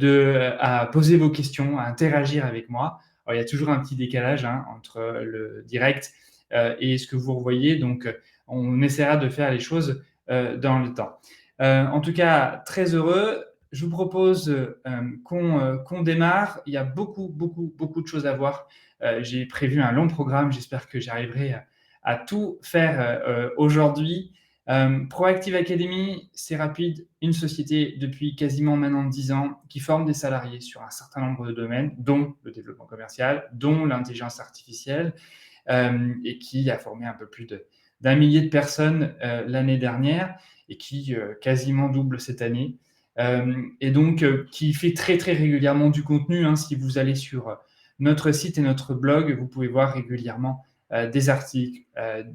à poser vos questions, à interagir avec moi. Alors, il y a toujours un petit décalage entre le direct et ce que vous revoyez, donc on essaiera de faire les choses dans le temps. En tout cas, très heureux. Je vous propose qu'on démarre. Il y a beaucoup de choses à voir. J'ai prévu un long programme. J'espère que j'arriverai à tout faire aujourd'hui. Proactive Academy, c'est rapide, une société depuis quasiment maintenant 10 ans qui forme des salariés sur un certain nombre de domaines, dont le développement commercial, dont l'intelligence artificielle, et qui a formé un peu plus d'un millier de personnes l'année dernière et qui quasiment double cette année. Et donc, qui fait très régulièrement du contenu. Si vous allez sur notre site et notre blog, vous pouvez voir régulièrement des articles,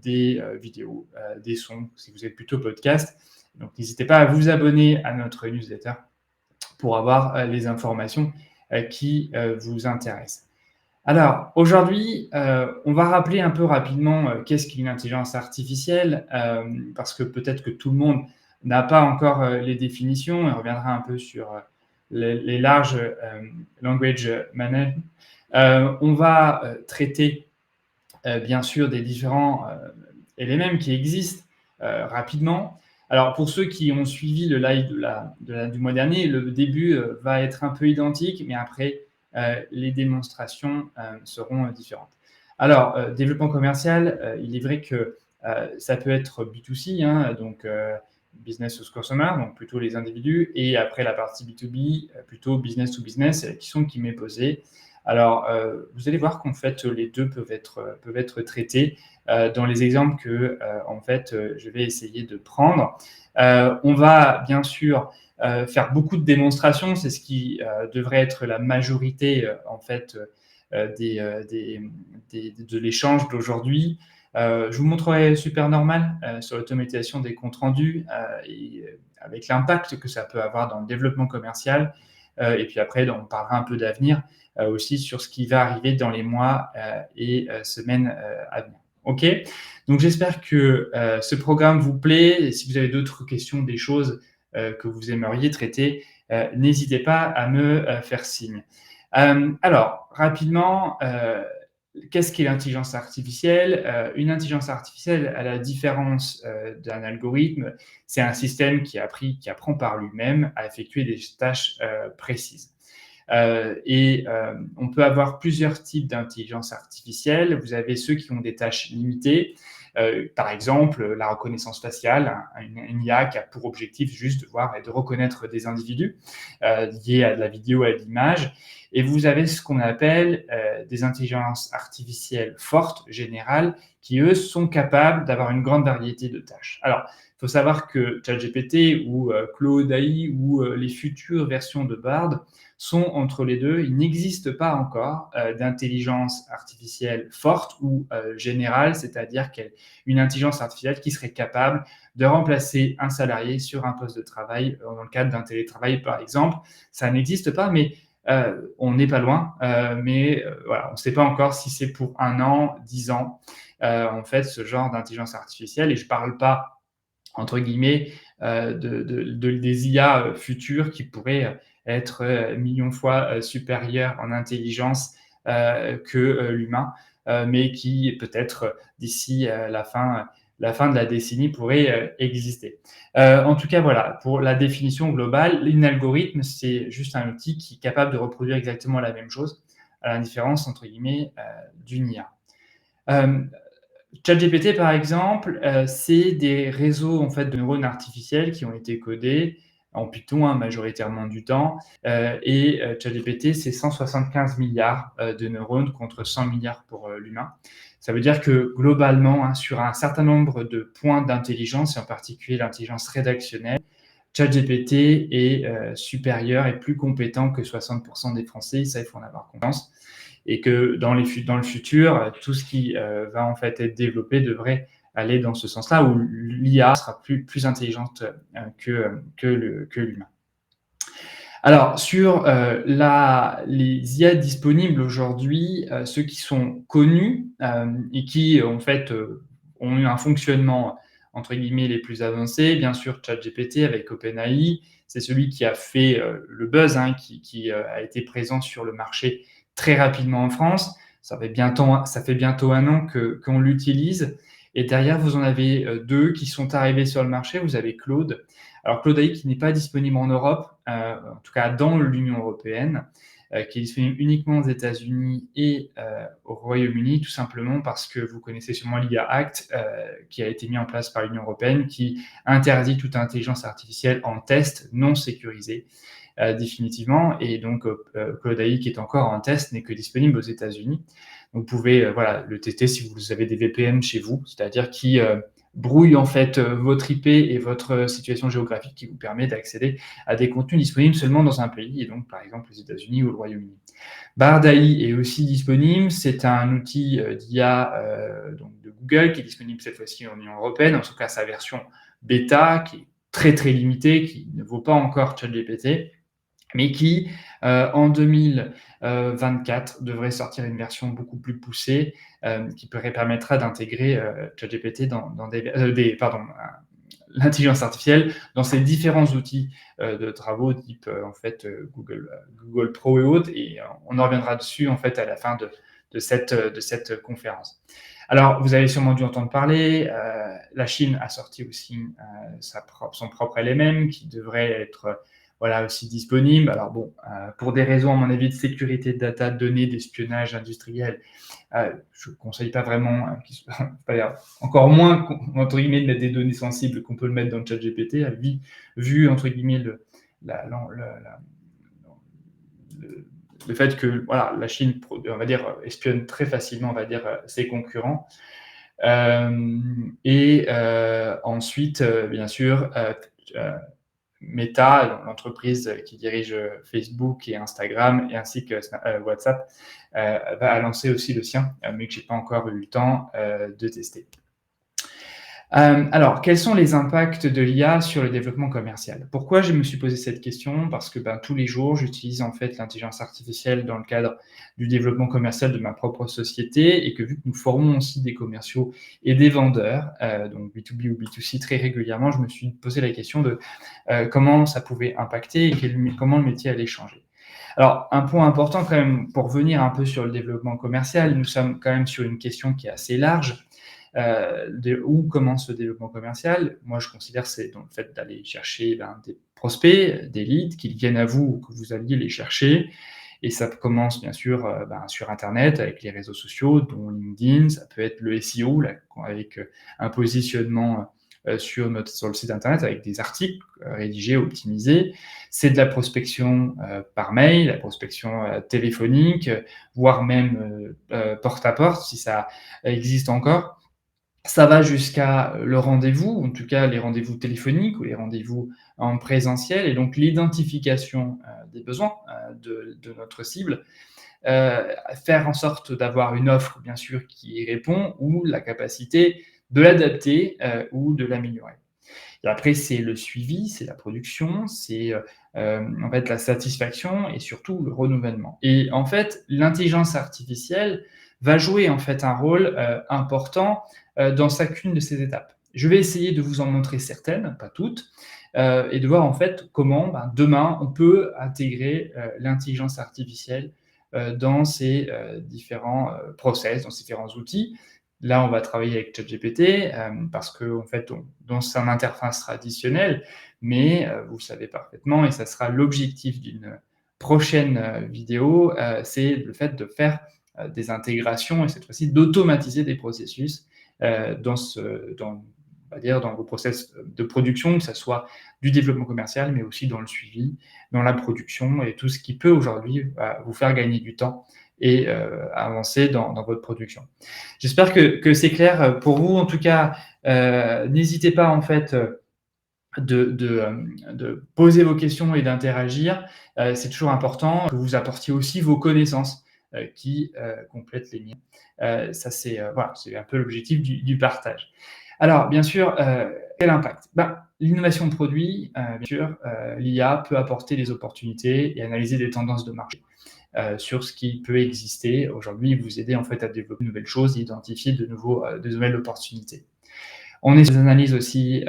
des vidéos, des sons, si vous êtes plutôt podcast. Donc, n'hésitez pas à vous abonner à notre newsletter pour avoir les informations qui vous intéressent. Alors, aujourd'hui, on va rappeler un peu rapidement qu'est-ce qu'une intelligence artificielle, parce que peut-être que tout le monde n'a pas encore les définitions, et on reviendra un peu sur les larges language management. On va traiter bien sûr des différents LLM qui existent rapidement. Alors, pour ceux qui ont suivi le live du mois dernier, le début va être un peu identique, mais après, les démonstrations seront différentes. Alors, développement commercial, il est vrai que ça peut être B2C, donc business to consumer, donc plutôt les individus, et après la partie B2B, plutôt business to business, qui m'est posée. Alors, vous allez voir qu'en fait, les deux peuvent être traités dans les exemples que en fait, je vais essayer de prendre. On va bien sûr faire beaucoup de démonstrations, c'est ce qui devrait être la majorité en fait de l'échange d'aujourd'hui. Je vous montrerai Super Normal sur l'automatisation des comptes rendus et avec l'impact que ça peut avoir dans le développement commercial. Et puis après, on parlera un peu d'avenir aussi sur ce qui va arriver dans les mois et semaines à venir. OK ? Donc, j'espère que ce programme vous plaît. Et si vous avez d'autres questions, des choses que vous aimeriez traiter, n'hésitez pas à me faire signe. Alors, rapidement, qu'est-ce qu'est l'intelligence artificielle ? Une intelligence artificielle, à la différence d'un algorithme, c'est un système qui apprend par lui-même à effectuer des tâches précises. On peut avoir plusieurs types d'intelligence artificielle. Vous avez ceux qui ont des tâches limitées, par exemple la reconnaissance faciale, une IA qui a pour objectif juste de voir et de reconnaître des individus liés à de la vidéo, à de l'image. Et vous avez ce qu'on appelle des intelligences artificielles fortes, générales, qui, eux, sont capables d'avoir une grande variété de tâches. Alors, il faut savoir que ChatGPT ou Claude AI ou les futures versions de Bard sont entre les deux. Il n'existe pas encore d'intelligence artificielle forte ou générale, c'est-à-dire une intelligence artificielle qui serait capable de remplacer un salarié sur un poste de travail dans le cadre d'un télétravail, par exemple. Ça n'existe pas, mais on n'est pas loin. Voilà, on ne sait pas encore si c'est pour 1 an, 10 ans, en fait, ce genre d'intelligence artificielle. Et je ne parle pas entre guillemets, des IA futures qui pourraient être millions de fois supérieures en intelligence que l'humain, mais qui peut-être d'ici la fin de la décennie pourraient exister. En tout cas, voilà, pour la définition globale, un algorithme, c'est juste un outil qui est capable de reproduire exactement la même chose, à la différence, entre guillemets, d'une IA. ChatGPT, par exemple, c'est des réseaux en fait, de neurones artificiels qui ont été codés en Python majoritairement du temps. ChatGPT, c'est 175 milliards de neurones contre 100 milliards pour l'humain. Ça veut dire que globalement, sur un certain nombre de points d'intelligence, et en particulier l'intelligence rédactionnelle, ChatGPT est supérieur et plus compétent que 60% des Français. Ça, il faut en avoir conscience. Et que dans le futur, tout ce qui va en fait être développé devrait aller dans ce sens-là, où l'IA sera plus intelligente que l'humain. Alors, sur les IA disponibles aujourd'hui, ceux qui sont connus et qui, en fait, ont eu un fonctionnement, entre guillemets les plus avancés. Bien sûr, ChatGPT avec OpenAI, c'est celui qui a fait le buzz, hein, qui a été présent sur le marché très rapidement en France. Ça fait bientôt 1 an qu'on l'utilise. Et derrière, vous en avez deux qui sont arrivés sur le marché. Vous avez Claude. Alors, Claude AI qui n'est pas disponible en Europe, en tout cas dans l'Union européenne, qui est disponible uniquement aux États-Unis et au Royaume-Uni, tout simplement parce que vous connaissez sûrement l'IA Act, qui a été mis en place par l'Union européenne, qui interdit toute intelligence artificielle en test non sécurisé. Définitivement. Et donc, Claude AI, qui est encore en test, n'est que disponible aux États-Unis. Donc, vous pouvez le tester si vous avez des VPN chez vous, c'est-à-dire qui brouille en fait votre IP et votre situation géographique qui vous permet d'accéder à des contenus disponibles seulement dans un pays, et donc par exemple les États-Unis ou le Royaume-Uni. Bard AI est aussi disponible, c'est un outil d'IA donc de Google qui est disponible cette fois-ci en Union européenne, en tout cas sa version bêta qui est très très limitée, qui ne vaut pas encore ChatGPT, mais qui, en 2024, devrait sortir une version beaucoup plus poussée, qui permettra d'intégrer ChatGPT dans l'intelligence artificielle dans ces différents outils de travaux type Google Pro et autres, et on en reviendra dessus en fait à la fin de cette conférence. Alors, vous avez sûrement dû entendre parler, la Chine a sorti aussi son propre LMM qui devrait être aussi disponible. Alors bon, pour des raisons, à mon avis, de sécurité de data, de données, d'espionnage industriel, je ne conseille pas vraiment, encore moins, entre guillemets, de mettre des données sensibles qu'on peut le mettre dans le ChatGPT, vu, entre guillemets, le fait que la Chine, on va dire, espionne très facilement, on va dire, ses concurrents. Ensuite, bien sûr, Meta, l'entreprise qui dirige Facebook et Instagram, et ainsi que WhatsApp, va lancer aussi le sien, mais que je n'ai pas encore eu le temps de tester. Alors, quels sont les impacts de l'IA sur le développement commercial? Pourquoi je me suis posé cette question? Parce que tous les jours, j'utilise en fait l'intelligence artificielle dans le cadre du développement commercial de ma propre société, et que vu que nous formons aussi des commerciaux et des vendeurs, donc B2B ou B2C très régulièrement, je me suis posé la question de comment ça pouvait impacter et comment le métier allait changer. Alors, un point important quand même, pour revenir un peu sur le développement commercial, nous sommes quand même sur une question qui est assez large. Où commence le développement commercial? Moi, je considère que c'est dans le fait d'aller chercher des prospects, des leads, qu'ils viennent à vous ou que vous alliez les chercher. Et ça commence bien sûr sur Internet, avec les réseaux sociaux, dont LinkedIn. Ça peut être le SEO, avec un positionnement sur le site Internet, avec des articles rédigés, optimisés. C'est de la prospection par mail, la prospection téléphonique, voire même porte-à-porte, si ça existe encore. Ça va jusqu'à le rendez-vous, en tout cas les rendez-vous téléphoniques ou les rendez-vous en présentiel, et donc l'identification des besoins de notre cible, faire en sorte d'avoir une offre, bien sûr, qui y répond, ou la capacité de l'adapter ou de l'améliorer. Et après, c'est le suivi, c'est la production, c'est en fait la satisfaction et surtout le renouvellement. Et en fait, l'intelligence artificielle va jouer en fait un rôle important dans chacune de ces étapes. Je vais essayer de vous en montrer certaines, pas toutes, et de voir en fait comment demain on peut intégrer l'intelligence artificielle dans ces différents process, dans ces différents outils. Là, on va travailler avec ChatGPT parce que en fait, dans son interface traditionnelle, mais vous le savez parfaitement, et ça sera l'objectif d'une prochaine vidéo, c'est le fait de faire des intégrations, et cette fois-ci d'automatiser des processus dans vos process de production, que ce soit du développement commercial, mais aussi dans le suivi, dans la production, et tout ce qui peut aujourd'hui vous faire gagner du temps et avancer dans votre production. J'espère que c'est clair pour vous. En tout cas, n'hésitez pas en fait de poser vos questions et d'interagir. C'est toujours important que vous apportiez aussi vos connaissances qui complètent les miennes. Ça, c'est un peu l'objectif du partage. Alors, bien sûr, quel impact? L'innovation de produit, bien sûr, l'IA peut apporter des opportunités et analyser des tendances de marché sur ce qui peut exister aujourd'hui, vous aider en fait à développer de nouvelles choses et identifier de nouvelles opportunités. On est sur des analyses aussi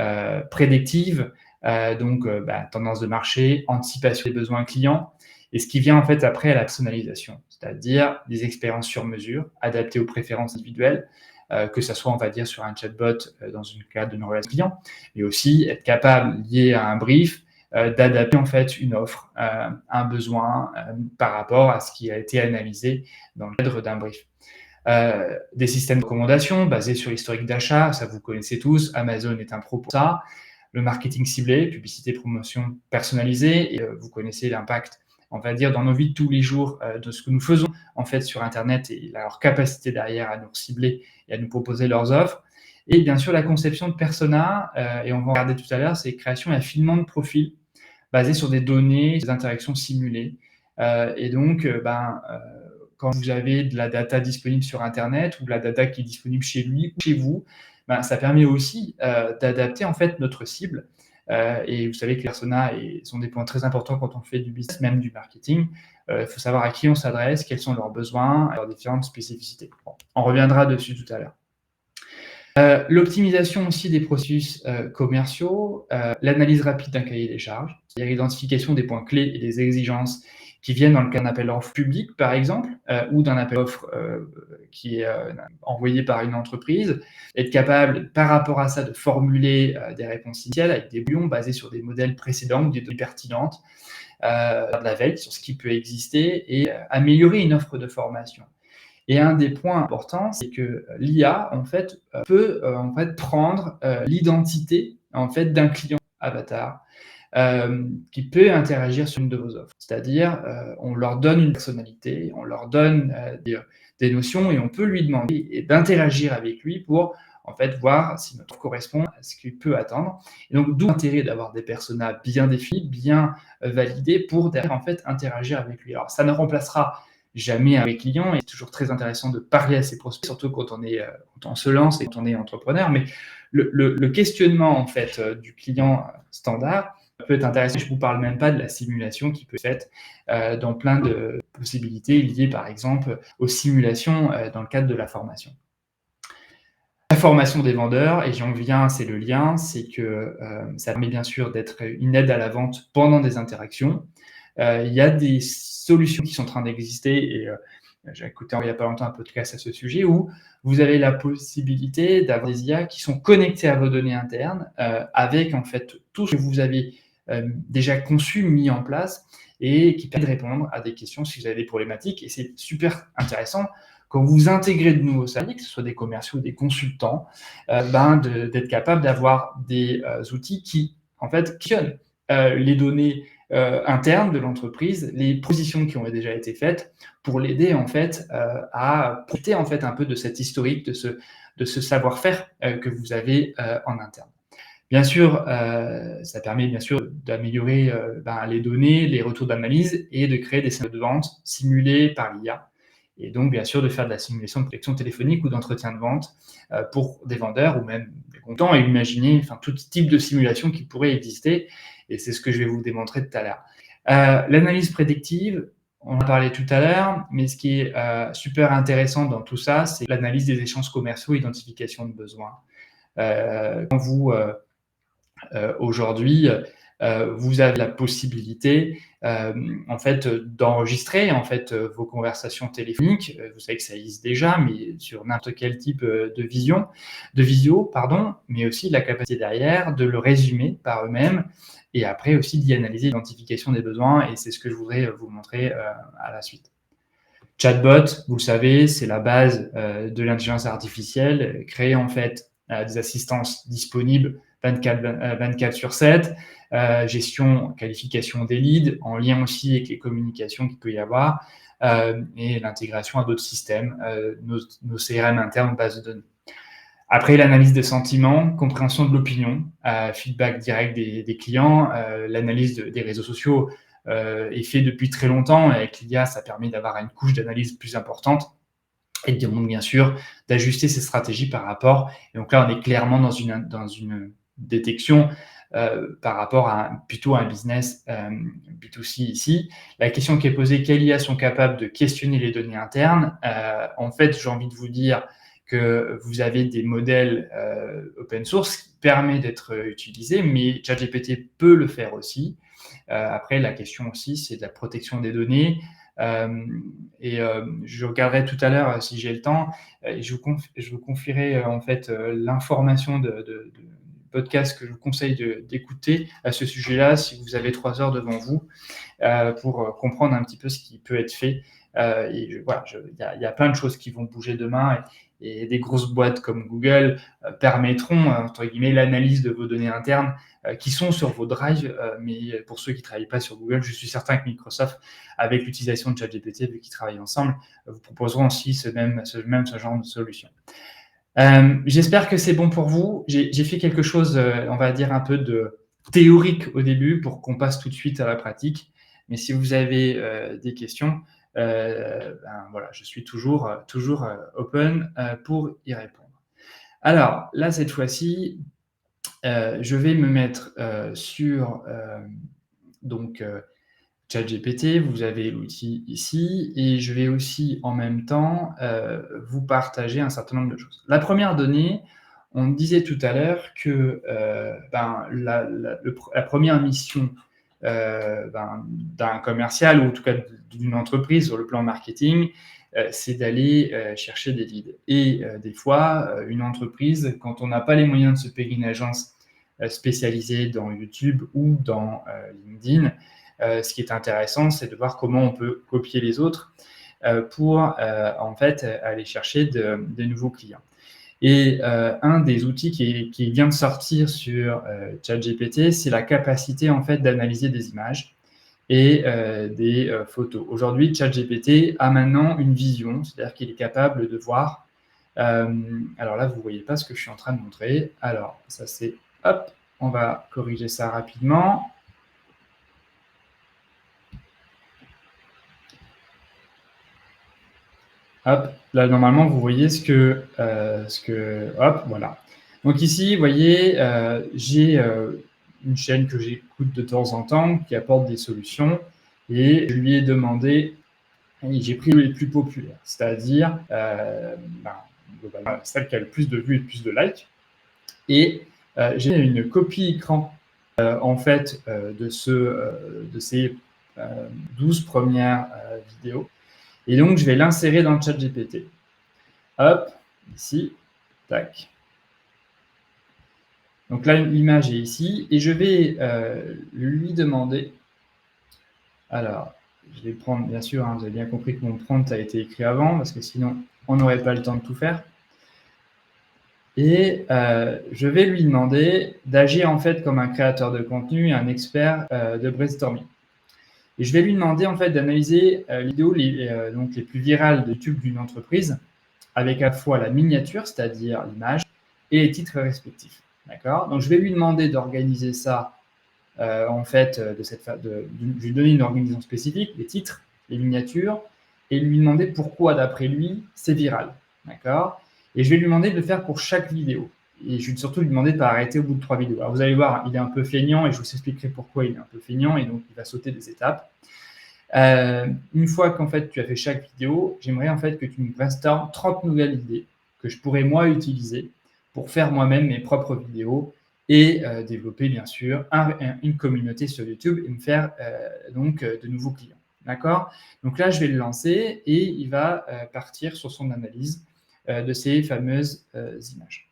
prédictives, tendance de marché, anticipation des besoins clients, et ce qui vient en fait après à la personnalisation, c'est-à-dire des expériences sur mesure, adaptées aux préférences individuelles, que ça soit, on va dire, sur un chatbot dans une cadre d'une relation client, mais aussi être capable, lié à un brief, d'adapter en fait une offre, un besoin par rapport à ce qui a été analysé dans le cadre d'un brief. Des systèmes de recommandation basés sur l'historique d'achat, ça vous connaissez tous, Amazon est un pro pour ça. Le marketing ciblé, publicité, promotion personnalisée, et vous connaissez l'impact, on va dire, dans nos vies de tous les jours de ce que nous faisons en fait sur Internet et leur capacité derrière à nous cibler et à nous proposer leurs offres. Et bien sûr, la conception de persona, et on va en regarder tout à l'heure, c'est création et affinement de profils basés sur des données, des interactions simulées. Quand vous avez de la data disponible sur Internet ou de la data qui est disponible chez lui ou chez vous, ça permet aussi d'adapter en fait notre cible. Et vous savez que les personas sont des points très importants quand on fait du business, même du marketing. Il faut savoir à qui on s'adresse, quels sont leurs besoins, leurs différentes spécificités. Bon, on reviendra dessus tout à l'heure. L'optimisation aussi des processus commerciaux, l'analyse rapide d'un cahier des charges, c'est-à-dire l'identification des points clés et des exigences qui viennent dans le cas d'un appel d'offres public, par exemple, ou d'un appel d'offres qui est envoyé par une entreprise, être capable, par rapport à ça, de formuler des réponses initiales avec des bouillons basés sur des modèles précédents ou des données pertinentes, de la veille sur ce qui peut exister et améliorer une offre de formation. Et un des points importants, c'est que l'IA en fait peut prendre l'identité en fait d'un client avatar qui peut interagir sur une de vos offres. C'est-à-dire, on leur donne une personnalité, on leur donne des notions et on peut lui demander d'interagir avec lui pour en fait voir si notre offre correspond à ce qu'il peut attendre. Et donc, d'où l'intérêt d'avoir des personas bien définis, bien validés pour derrière en fait interagir avec lui. Alors, ça ne remplacera jamais avec client et c'est toujours très intéressant de parler à ses prospects, surtout quand on se lance et quand on est entrepreneur. Mais le questionnement en fait du client standard peut être intéressant. Je ne vous parle même pas de la simulation qui peut être faite dans plein de possibilités liées par exemple aux simulations dans le cadre de la formation. La formation des vendeurs, et j'en viens, c'est le lien, c'est que ça permet bien sûr d'être une aide à la vente pendant des interactions. Il y a des solutions qui sont en train d'exister et j'ai écouté il n'y a pas longtemps un podcast à ce sujet où vous avez la possibilité d'avoir des IA qui sont connectées à vos données internes avec en fait tout ce que vous avez déjà conçu, mis en place et qui permet de répondre à des questions si vous avez des problématiques. Et c'est super intéressant quand vous intégrez de nouveaux salariés, que ce soit des commerciaux ou des consultants, d'être capable d'avoir des outils qui en fait questionnent les données interne de l'entreprise, les positions qui ont déjà été faites pour l'aider en fait à profiter en fait un peu de cet historique, de ce savoir-faire que vous avez en interne. Bien sûr, ça permet bien sûr d'améliorer les données, les retours d'analyse et de créer des scénarios de vente simulés par l'IA. Et donc, bien sûr, de faire de la simulation de prospection téléphonique ou d'entretien de vente pour des vendeurs ou même des comptants et imaginer tout type de simulation qui pourrait exister. Et c'est ce que je vais vous démontrer tout à l'heure. L'analyse prédictive, on en parlait tout à l'heure, mais ce qui est super intéressant dans tout ça, c'est l'analyse des échanges commerciaux, identification de besoins. Quand vous, aujourd'hui, vous avez la possibilité en fait d'enregistrer en fait vos conversations téléphoniques. Vous savez que ça existe déjà, mais sur n'importe quel type de visio, mais aussi la capacité derrière de le résumer par eux-mêmes et après aussi d'y analyser l'identification des besoins. Et c'est ce que je voudrais vous montrer à la suite. Chatbot, vous le savez, c'est la base de l'intelligence artificielle, créer en fait des assistances disponibles 24/7, gestion, qualification des leads, en lien aussi avec les communications qu'il peut y avoir, et l'intégration à d'autres systèmes, nos CRM internes, bases de données. Après, l'analyse des sentiments, compréhension de l'opinion, feedback direct des clients, l'analyse des réseaux sociaux est fait depuis très longtemps. Et avec l'IA, ça permet d'avoir une couche d'analyse plus importante et bien sûr d'ajuster ses stratégies par rapport. Et donc là, on est clairement dans une détection par rapport à plutôt un business B2C ici. La question qui est posée, quelles IA sont capables de questionner les données internes? En fait, j'ai envie de vous dire que vous avez des modèles open source qui permettent d'être utilisés, mais ChatGPT peut le faire aussi. Après, la question aussi, c'est de la protection des données. Je regarderai tout à l'heure, si j'ai le temps, et je vous confierai en fait l'information de podcast que je vous conseille d'écouter à ce sujet-là, si vous avez 3 heures devant vous, pour comprendre un petit peu ce qui peut être fait. Voilà, il y a plein de choses qui vont bouger demain, et des grosses boîtes comme Google permettront, entre guillemets, l'analyse de vos données internes qui sont sur vos drives. Mais pour ceux qui ne travaillent pas sur Google, je suis certain que Microsoft, avec l'utilisation de ChatGPT, vu qu'ils travaillent ensemble, vous proposeront aussi ce genre de solution. J'espère que c'est bon pour vous. J'ai fait quelque chose, on va dire, un peu de théorique au début pour qu'on passe tout de suite à la pratique. Mais si vous avez des questions, voilà, je suis toujours open pour y répondre. Alors là, cette fois-ci, je vais me mettre sur ChatGPT. Vous avez l'outil ici, et je vais aussi en même temps vous partager un certain nombre de choses. La première donnée, on disait tout à l'heure que la première mission d'un commercial, ou en tout cas d'une entreprise sur le plan marketing, c'est d'aller chercher des leads. Et des fois, une entreprise, quand on n'a pas les moyens de se payer une agence spécialisée dans YouTube ou dans LinkedIn, ce qui est intéressant, c'est de voir comment on peut copier les autres pour en fait aller chercher des nouveaux clients. Et un des outils qui vient de sortir sur ChatGPT, c'est la capacité en fait d'analyser des images et des photos. Aujourd'hui, ChatGPT a maintenant une vision, c'est-à-dire qu'il est capable de voir. Alors là, vous ne voyez pas ce que je suis en train de montrer. Alors, ça c'est... Hop, on va corriger ça rapidement. Hop, là, normalement, vous voyez hop, voilà. Donc ici, vous voyez, j'ai une chaîne que j'écoute de temps en temps qui apporte des solutions, et je lui ai demandé, et j'ai pris les plus populaires, c'est-à-dire celle qui a le plus de vues et le plus de likes. Et j'ai une copie écran en fait de ces 12 premières vidéos. Et donc, je vais l'insérer dans le chat GPT. Hop, ici, tac. Donc là, l'image est ici, et je vais lui demander. Alors, je vais prendre, bien sûr, vous avez bien compris que mon prompt a été écrit avant, parce que sinon, on n'aurait pas le temps de tout faire. Et je vais lui demander d'agir en fait comme un créateur de contenu et un expert de brainstorming. Et je vais lui demander en fait d'analyser les vidéos donc les plus virales de YouTube d'une entreprise, avec à la fois la miniature, c'est-à-dire l'image, et les titres respectifs. D'accord ? Donc, je vais lui demander d'organiser ça, en fait, de lui donner une organisation spécifique, les titres, les miniatures, et lui demander pourquoi, d'après lui, c'est viral. D'accord ? Et je vais lui demander de le faire pour chaque vidéo. Et je vais surtout lui demander de ne pas arrêter au bout de 3 vidéos. Alors, vous allez voir, il est un peu feignant, et je vous expliquerai pourquoi il est un peu feignant, et donc il va sauter des étapes. Une fois qu'en fait tu as fait chaque vidéo, j'aimerais en fait que tu me brainstormes 30 nouvelles idées que je pourrais moi utiliser pour faire moi-même mes propres vidéos et développer bien sûr une communauté sur YouTube et me faire donc de nouveaux clients. D'accord ? Donc là, je vais le lancer, et il va partir sur son analyse de ces fameuses images.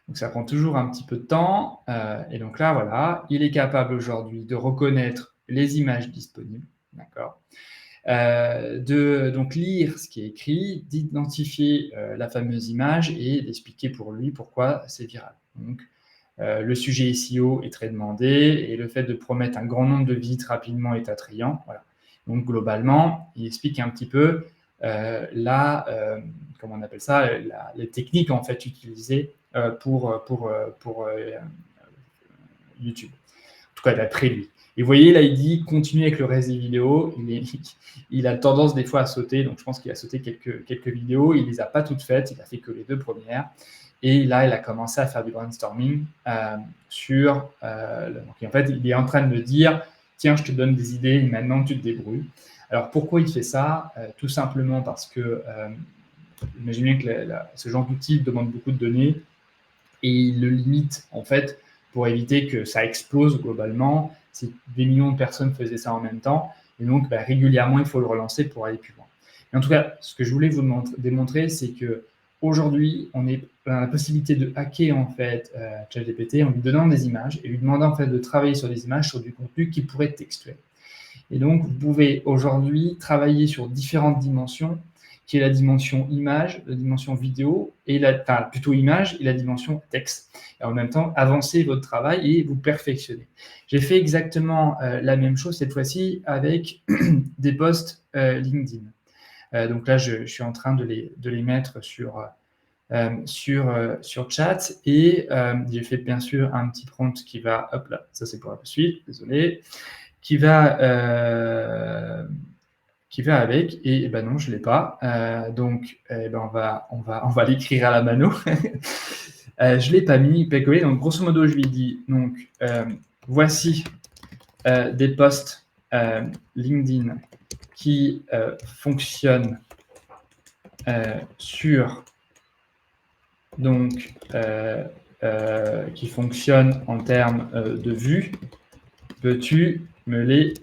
Donc ça prend toujours un petit peu de temps, et donc là, voilà, il est capable aujourd'hui de reconnaître les images disponibles, d'accord, de donc lire ce qui est écrit, d'identifier la fameuse image et d'expliquer pour lui pourquoi c'est viral. Donc, le sujet SEO est très demandé, et le fait de promettre un grand nombre de visites rapidement est attrayant. Voilà. Donc, globalement, il explique un petit peu comment on appelle ça, les techniques en fait utilisées pour YouTube. En tout cas, d'après lui. Et vous voyez, là, il dit continuer avec le reste des vidéos. Il a tendance des fois à sauter, donc je pense qu'il a sauté quelques vidéos. Il ne les a pas toutes faites, il a fait que les 2 premières. Et là, il a commencé à faire du brainstorming sur. Donc, en fait, il est en train de me dire tiens, je te donne des idées, et maintenant tu te débrouilles. Alors, pourquoi il fait ça ? Tout simplement parce que imaginez que ce genre d'outil demande beaucoup de données et il le limite en fait pour éviter que ça explose globalement. Si des millions de personnes faisaient ça en même temps, et donc régulièrement il faut le relancer pour aller plus loin. Mais en tout cas, ce que je voulais vous démontrer, c'est que aujourd'hui, on a la possibilité de hacker en fait ChatGPT en lui donnant des images et lui demandant en fait de travailler sur des images, sur du contenu qui pourrait être textuel. Et donc, vous pouvez aujourd'hui travailler sur différentes dimensions, qui est la dimension image, la dimension vidéo, et plutôt image et la dimension texte. Et en même temps, avancer votre travail et vous perfectionner. J'ai fait exactement la même chose cette fois-ci avec des posts LinkedIn. Donc là, je suis en train de les mettre sur chat et j'ai fait bien sûr un petit prompt qui va, hop là, ça c'est pour la suite, désolé, qui va avec, et ben non, je ne l'ai pas. Donc, on va l'écrire à la mano. Je ne l'ai pas mis, Pecoé. Donc, grosso modo, je lui dis, donc, voici des posts LinkedIn qui fonctionnent qui fonctionnent en termes de vues. Peux-tu me les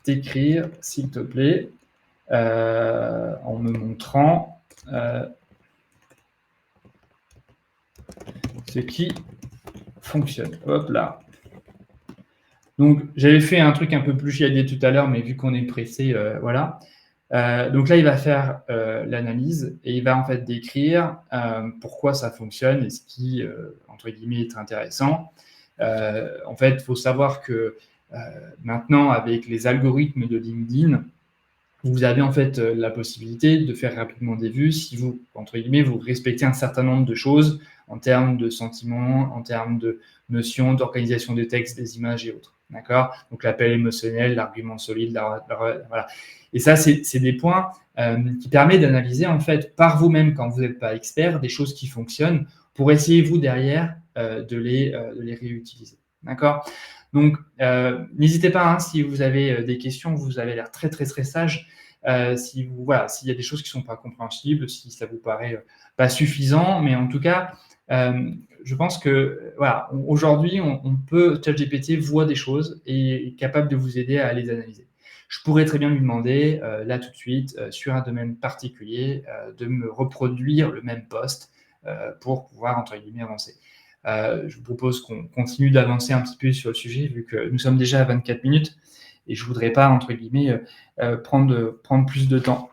décrire, s'il te plaît, en me montrant ce qui fonctionne. Hop là. Donc, j'avais fait un truc un peu plus chiadé tout à l'heure, mais vu qu'on est pressé, voilà. Donc là, il va faire l'analyse et il va en fait décrire pourquoi ça fonctionne et ce qui, entre guillemets, est intéressant. En fait, il faut savoir que maintenant, avec les algorithmes de LinkedIn, vous avez en fait la possibilité de faire rapidement des vues si vous, entre guillemets, vous respectez un certain nombre de choses en termes de sentiments, en termes de notions, d'organisation des textes, des images et autres. D'accord? Donc l'appel émotionnel, l'argument solide, voilà. Et ça, c'est des points qui permettent d'analyser en fait par vous-même, quand vous n'êtes pas expert, des choses qui fonctionnent pour essayer vous derrière de les réutiliser. D'accord? Donc, n'hésitez pas, hein, si vous avez des questions, vous avez l'air très, très, très sage. S'il y a des choses qui ne sont pas compréhensibles, si ça vous paraît pas suffisant, mais en tout cas, je pense que voilà, aujourd'hui, ChatGPT voit des choses et est capable de vous aider à les analyser. Je pourrais très bien lui demander, là tout de suite, sur un domaine particulier, de me reproduire le même post pour pouvoir, entre guillemets, avancer. Je vous propose qu'on continue d'avancer un petit peu sur le sujet, vu que nous sommes déjà à 24 minutes et je ne voudrais pas, entre guillemets, prendre plus de temps.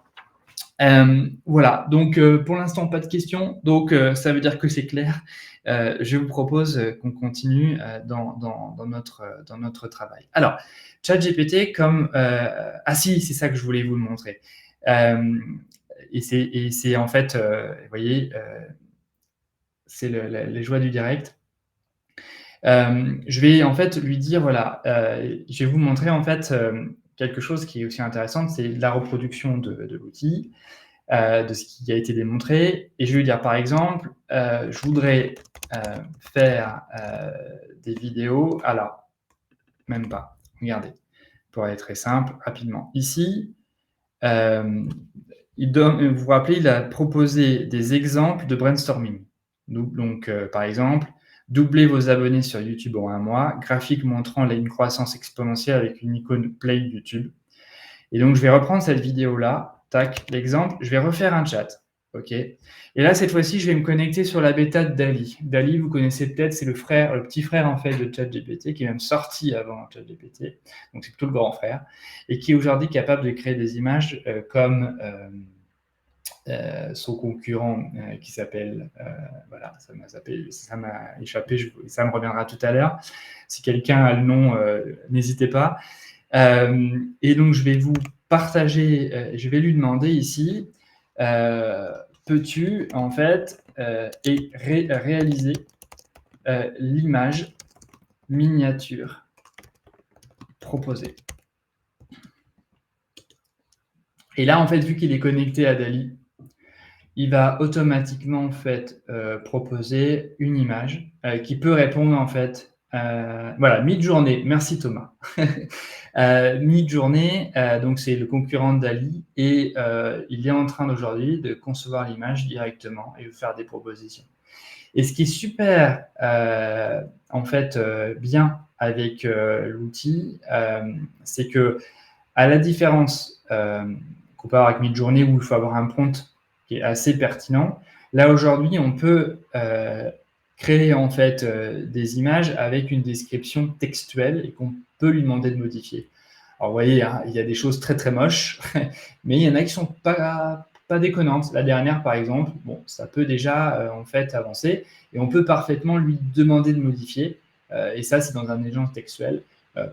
Voilà, donc pour l'instant, pas de questions, donc ça veut dire que c'est clair. Je vous propose qu'on continue dans notre travail. Alors, ChatGPT comme... ah si, c'est ça que je voulais vous le montrer. Et c'est en fait, vous voyez, c'est les joies du direct. Je vais en fait lui dire, voilà, je vais vous montrer en fait quelque chose qui est aussi intéressant, c'est la reproduction de l'outil, de ce qui a été démontré. Et je vais lui dire, par exemple, je voudrais faire des vidéos. Alors, même pas. Regardez, pour être très simple, rapidement. Ici, vous vous rappelez, il a proposé des exemples de brainstorming. Donc, par exemple, doubler vos abonnés sur YouTube en 1 mois, graphique montrant une croissance exponentielle avec une icône Play YouTube. Et donc, je vais reprendre cette vidéo-là, tac, l'exemple, je vais refaire un chat, ok. Et là, cette fois-ci, je vais me connecter sur la bêta de DALL-E. DALL-E, vous connaissez peut-être, c'est le petit frère en fait de ChatGPT, qui est même sorti avant ChatGPT, donc c'est plutôt le grand frère, et qui est aujourd'hui capable de créer des images comme son concurrent qui s'appelle, voilà, ça m'a échappé, ça me reviendra tout à l'heure. Si quelqu'un a le nom, n'hésitez pas. Et donc, je vais vous partager, je vais lui demander ici, peux-tu en fait réaliser l'image miniature proposée. Et là, en fait, vu qu'il est connecté à DALL-E, il va automatiquement en fait proposer une image qui peut répondre en fait Voilà, Midjourney. Merci Thomas. Midjourney, donc c'est le concurrent d'Dall-E et il est en train aujourd'hui de concevoir l'image directement et de faire des propositions. Et ce qui est super, en fait, bien avec l'outil, c'est que, à la différence comparé avec Midjourney où il faut avoir un prompt qui est assez pertinent, là aujourd'hui, on peut créer en fait des images avec une description textuelle et qu'on peut lui demander de modifier. Alors vous voyez, hein, il y a des choses très très moches, mais il y en a qui sont pas déconnantes. La dernière, par exemple, bon, ça peut déjà en fait avancer et on peut parfaitement lui demander de modifier. Et ça, c'est dans un échange textuel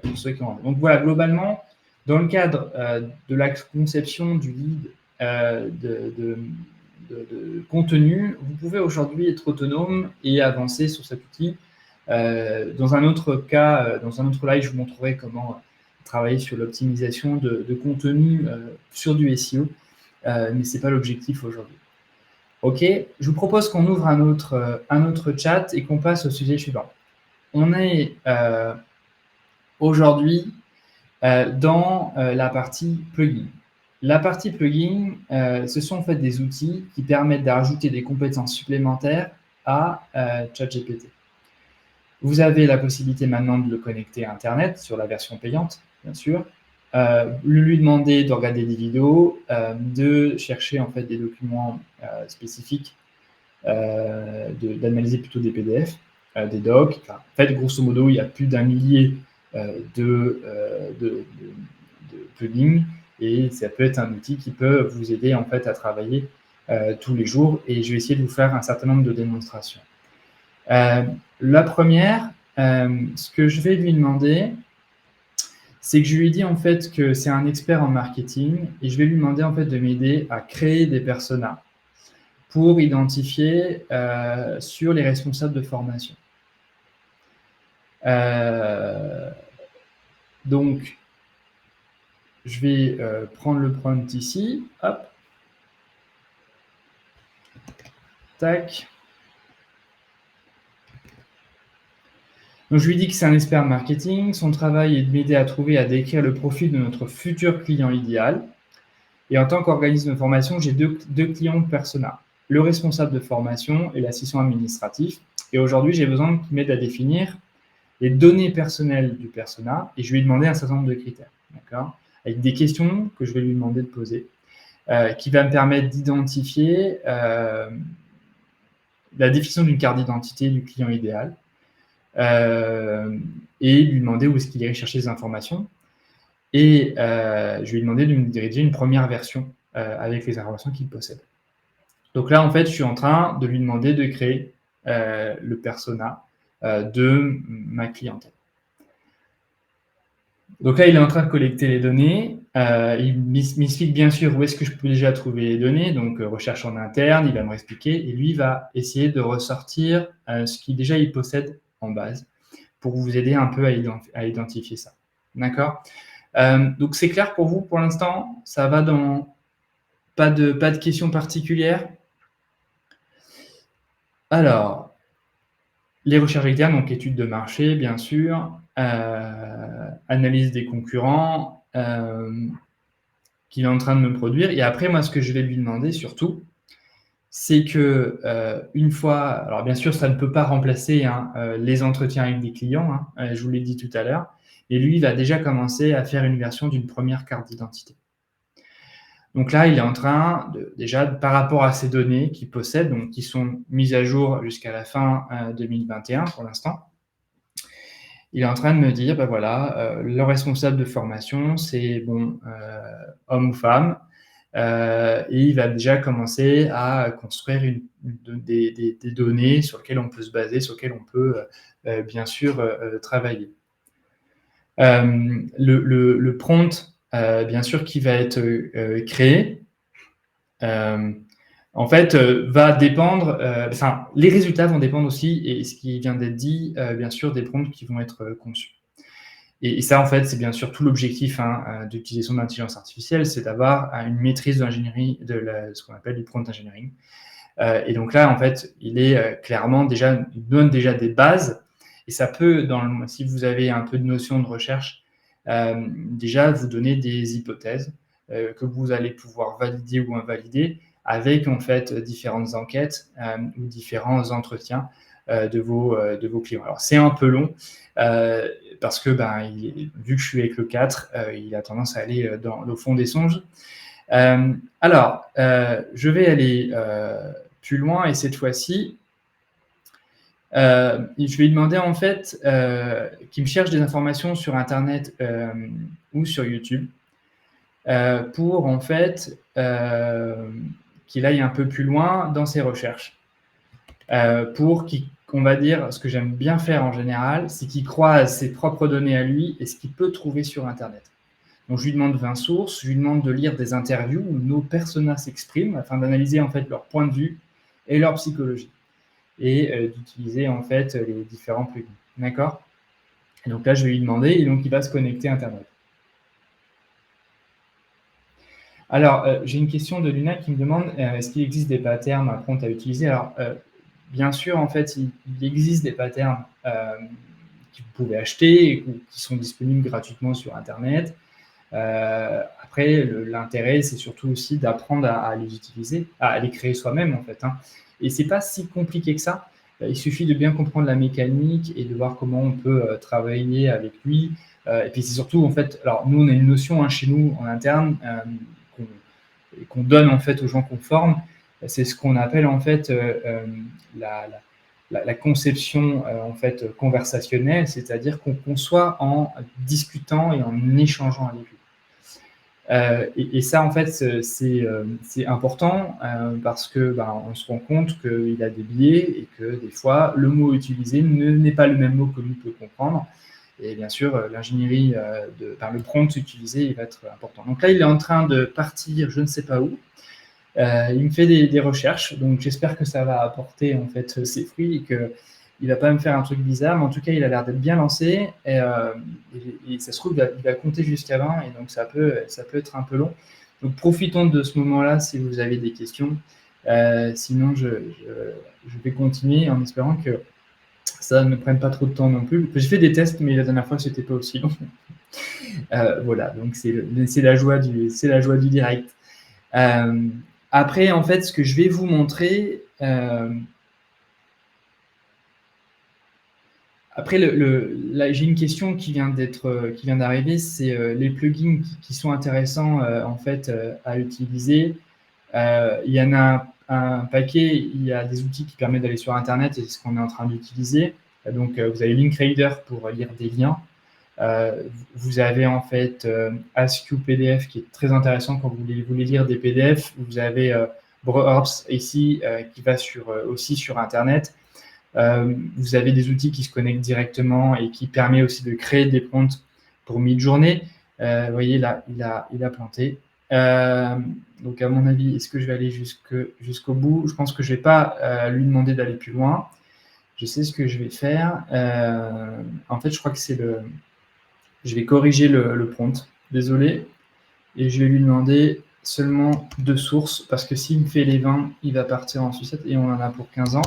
pour ceux qui ont. Donc voilà, globalement, dans le cadre de la conception du lead de contenu, vous pouvez aujourd'hui être autonome et avancer sur cet outil. Dans un autre cas, dans un autre live, je vous montrerai comment travailler sur l'optimisation de contenu sur du SEO, mais ce n'est pas l'objectif aujourd'hui. Ok, je vous propose qu'on ouvre un autre chat et qu'on passe au sujet suivant. On est aujourd'hui dans la partie plugin. La partie plugin, ce sont en fait des outils qui permettent d'ajouter des compétences supplémentaires à ChatGPT. Vous avez la possibilité maintenant de le connecter à Internet sur la version payante, bien sûr. Lui demander de regarder des vidéos, de chercher en fait des documents spécifiques, d'analyser plutôt des PDF, des docs. Enfin, en fait, grosso modo, il y a plus d'1 millier de plugins et ça peut être un outil qui peut vous aider en fait à travailler tous les jours. Et je vais essayer de vous faire un certain nombre de démonstrations. La première, ce que je vais lui demander, c'est que je lui ai dit en fait que c'est un expert en marketing et je vais lui demander en fait de m'aider à créer des personas pour identifier sur les responsables de formation. Donc, je vais prendre le prompt ici, hop, tac. Donc, je lui dis que c'est un expert marketing. Son travail est de m'aider à trouver et à décrire le profil de notre futur client idéal. Et en tant qu'organisme de formation, j'ai deux clients persona, le responsable de formation et l'assistant administratif. Et aujourd'hui, j'ai besoin qu'il m'aide à définir les données personnelles du persona et je lui ai demandé un certain nombre de critères, d'accord, avec des questions que je vais lui demander de poser, qui va me permettre d'identifier la définition d'une carte d'identité du client idéal et lui demander où est-ce qu'il irait chercher les informations. Et je lui ai demandé de me diriger une première version avec les informations qu'il possède. Donc là, en fait, je suis en train de lui demander de créer le persona de ma clientèle. Donc là, il est en train de collecter les données. Il m'explique bien sûr où est-ce que je peux déjà trouver les données. Donc, recherche en interne, il va me expliquer. Et lui va essayer de ressortir ce qu'il déjà il possède en base pour vous aider un peu à identifier ça. D'accord ? Donc, c'est clair pour vous pour l'instant ? Ça va dans pas de questions particulières ? Alors, les recherches externes, donc études de marché, bien sûr, analyse des concurrents qu'il est en train de me produire. Et après, moi, ce que je vais lui demander surtout, c'est que une fois, alors bien sûr, ça ne peut pas remplacer les entretiens avec des clients, je vous l'ai dit tout à l'heure, et lui, il va déjà commencer à faire une version d'une première carte d'identité. Donc là, il est en train, déjà, par rapport à ces données qu'il possède, donc qui sont mises à jour jusqu'à la fin 2021 pour l'instant, il est en train de me dire, ben voilà, le responsable de formation, c'est bon, homme ou femme, et il va déjà commencer à construire des données sur lesquelles on peut se baser, sur lesquelles on peut bien sûr travailler. Le prompt, bien sûr, qui va être créé, en fait, va dépendre, enfin, les résultats vont dépendre aussi, et ce qui vient d'être dit, bien sûr, des prompts qui vont être conçus. Et ça, en fait, c'est bien sûr tout l'objectif d'utilisation de l'intelligence artificielle, c'est d'avoir une maîtrise de l'ingénierie, ce qu'on appelle du prompt engineering. Et donc là, en fait, il est clairement déjà, il donne déjà des bases. Et ça peut, si vous avez un peu de notion de recherche, déjà vous donner des hypothèses que vous allez pouvoir valider ou invalider avec en fait différentes enquêtes ou différents entretiens de vos clients. Alors c'est un peu long parce que vu que je suis avec le 4, il a tendance à aller au fond des songes. Je vais aller plus loin et cette fois-ci, je vais lui demander en fait qu'il me cherche des informations sur Internet ou sur YouTube pour en fait qu'il aille un peu plus loin dans ses recherches. Pour qu'on va dire, ce que j'aime bien faire en général, c'est qu'il croise ses propres données à lui et ce qu'il peut trouver sur Internet. Donc, je lui demande 20 sources, je lui demande de lire des interviews où nos personas s'expriment afin d'analyser en fait leur point de vue et leur psychologie et d'utiliser en fait les différents plugins. D'accord? Et donc là, je vais lui demander et donc il va se connecter à Internet. Alors, j'ai une question de Luna qui me demande est-ce qu'il existe des patterns à prompt à utiliser? Alors, bien sûr, en fait, il existe des patterns que vous pouvez acheter ou qui sont disponibles gratuitement sur Internet. Après, l'intérêt, c'est surtout aussi d'apprendre à les utiliser, à les créer soi-même, en fait. Et c'est pas si compliqué que ça. Il suffit de bien comprendre la mécanique et de voir comment on peut travailler avec lui. Et puis c'est surtout, en fait, alors nous, on a une notion chez nous en interne qu'on donne en fait aux gens qu'on forme. C'est ce qu'on appelle en fait la conception en fait conversationnelle, c'est-à-dire qu'on conçoit en discutant et en échangeant avec lui. Et ça, en fait, c'est important parce que on se rend compte qu'il a des biais et que des fois, le mot utilisé n'est pas le même mot que lui peut comprendre. Et bien sûr, l'ingénierie, le prompt utilisé, il va être important. Donc là, il est en train de partir, je ne sais pas où. Il me fait des recherches, donc j'espère que ça va apporter en fait ses fruits et que il va pas me faire un truc bizarre, mais en tout cas, il a l'air d'être bien lancé et ça se trouve, il va compter jusqu'à 20 et donc ça peut être un peu long. Donc profitons de ce moment-là si vous avez des questions. Sinon, je vais continuer en espérant que ça ne prenne pas trop de temps non plus. J'ai fait des tests, mais la dernière fois, c'était pas aussi long. Voilà, donc c'est la joie du direct. Après, en fait, ce que je vais vous montrer. Après, là, j'ai une question qui vient d'arriver, c'est les plugins qui sont intéressants en fait à utiliser. Il y en a un paquet, il y a des outils qui permettent d'aller sur Internet et c'est ce qu'on est en train d'utiliser. Donc, vous avez Linkreader pour lire des liens. Vous avez en fait Ask You PDF qui est très intéressant quand vous voulez lire des PDF. Vous avez Broworps ici qui va aussi sur Internet. Vous avez des outils qui se connectent directement et qui permet aussi de créer des prompts pour mid-journée. Vous voyez là, il a planté. Donc à mon avis, est-ce que je vais aller jusqu'au bout? Je pense que je ne vais pas lui demander d'aller plus loin. Je sais ce que je vais faire. En fait, je crois que je vais corriger le prompt. Désolé. Et je vais lui demander seulement 2 sources parce que s'il me fait les 20, il va partir en sucette et on en a pour 15 ans.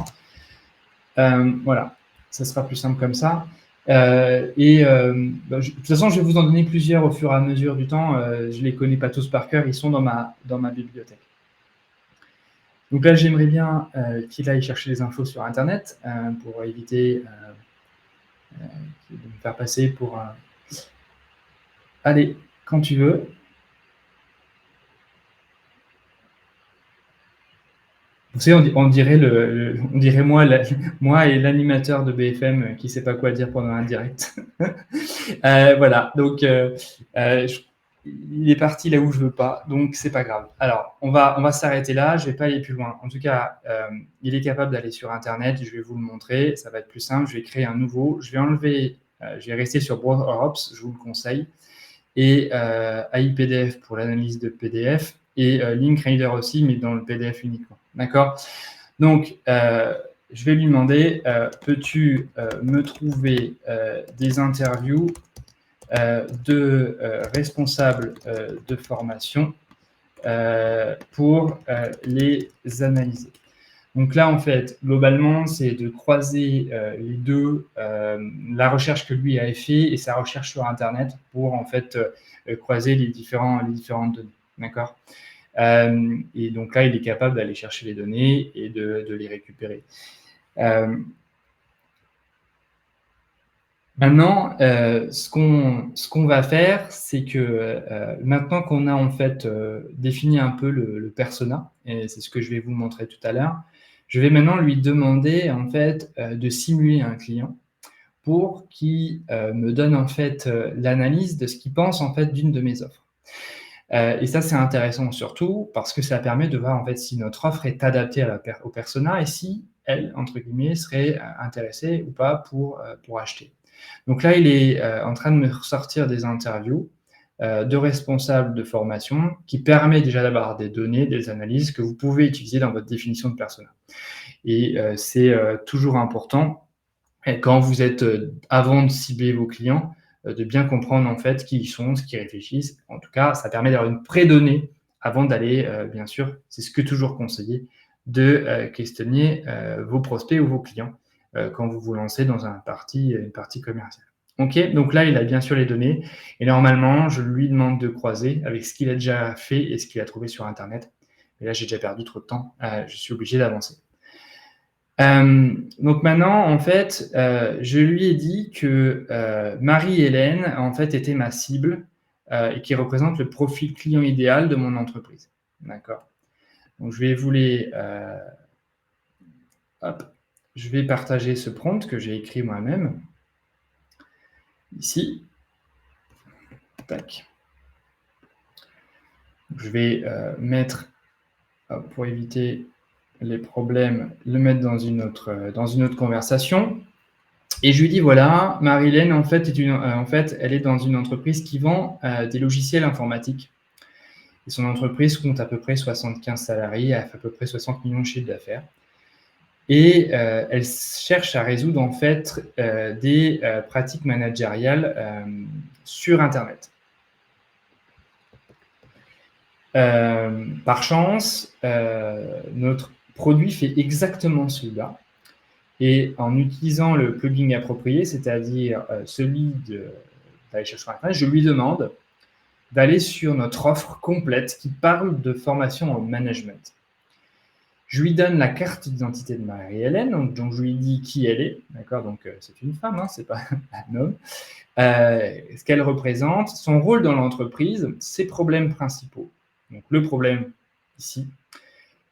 Voilà, ça sera plus simple comme ça. De toute façon, je vais vous en donner plusieurs au fur et à mesure du temps. Je ne les connais pas tous par cœur, ils sont dans ma bibliothèque. Donc là, j'aimerais bien qu'il aille chercher les infos sur Internet pour éviter de me faire passer pour un... Allez, quand tu veux. Vous savez, on dirait moi et l'animateur de BFM qui ne sait pas quoi dire pendant un direct. Voilà, donc il est parti là où je veux pas, donc c'est pas grave. Alors, on va s'arrêter là, je vais pas aller plus loin. En tout cas, il est capable d'aller sur Internet, je vais vous le montrer, ça va être plus simple. Je vais créer un nouveau, je vais rester sur Broworps, je vous le conseille, et AIPDF pour l'analyse de PDF, et Linkreader aussi, mais dans le PDF uniquement. D'accord? Donc, je vais lui demander, peux-tu me trouver des interviews de responsables de formation pour les analyser. Donc là, en fait, globalement, c'est de croiser les deux, la recherche que lui avait fait et sa recherche sur Internet pour en fait croiser les différentes données. D'accord. Et donc là, il est capable d'aller chercher les données et de les récupérer. Maintenant, ce qu'on va faire, c'est que maintenant qu'on a en fait défini un peu le persona, et c'est ce que je vais vous montrer tout à l'heure, je vais maintenant lui demander en fait de simuler un client pour qu'il me donne en fait l'analyse de ce qu'il pense en fait d'une de mes offres. Et ça, c'est intéressant surtout parce que ça permet de voir en fait si notre offre est adaptée au persona et si elle, entre guillemets, serait intéressée ou pas pour acheter. Donc là, il est en train de me ressortir des interviews de responsables de formation qui permet déjà d'avoir des données, des analyses que vous pouvez utiliser dans votre définition de persona. Et c'est toujours important quand vous êtes, avant de cibler vos clients, de bien comprendre en fait qui ils sont, ce qu'ils réfléchissent. En tout cas, ça permet d'avoir une pré-donnée avant d'aller, bien sûr, c'est ce que toujours conseiller, de questionner vos prospects ou vos clients quand vous vous lancez dans une partie commerciale. Ok, donc là, il a bien sûr les données et normalement, je lui demande de croiser avec ce qu'il a déjà fait et ce qu'il a trouvé sur Internet. Et là, j'ai déjà perdu trop de temps, je suis obligé d'avancer. Donc maintenant, en fait, je lui ai dit que Marie-Hélène, en fait, était ma cible et qui représente le profil client idéal de mon entreprise. D'accord. Donc je vais vous les, hop, je vais partager ce prompt que j'ai écrit moi-même ici. Tac. Je vais mettre, pour éviter les problèmes, le mettre dans une autre conversation. Et je lui dis voilà, Marie-Hélène, en fait, elle est dans une entreprise qui vend des logiciels informatiques. Et son entreprise compte à peu près 75 salariés, elle fait à peu près 60 millions de chiffre d'affaires. Et elle cherche à résoudre en fait des pratiques managériales sur Internet. Par chance, notre produit fait exactement celui-là. Et en utilisant le plugin approprié, c'est-à-dire celui d'aller chercher sur Internet, je lui demande d'aller sur notre offre complète qui parle de formation au management. Je lui donne la carte d'identité de Marie-Hélène, donc je lui dis qui elle est, d'accord, donc c'est une femme, hein, c'est pas un homme, ce qu'elle représente, son rôle dans l'entreprise, ses problèmes principaux. Donc le problème ici.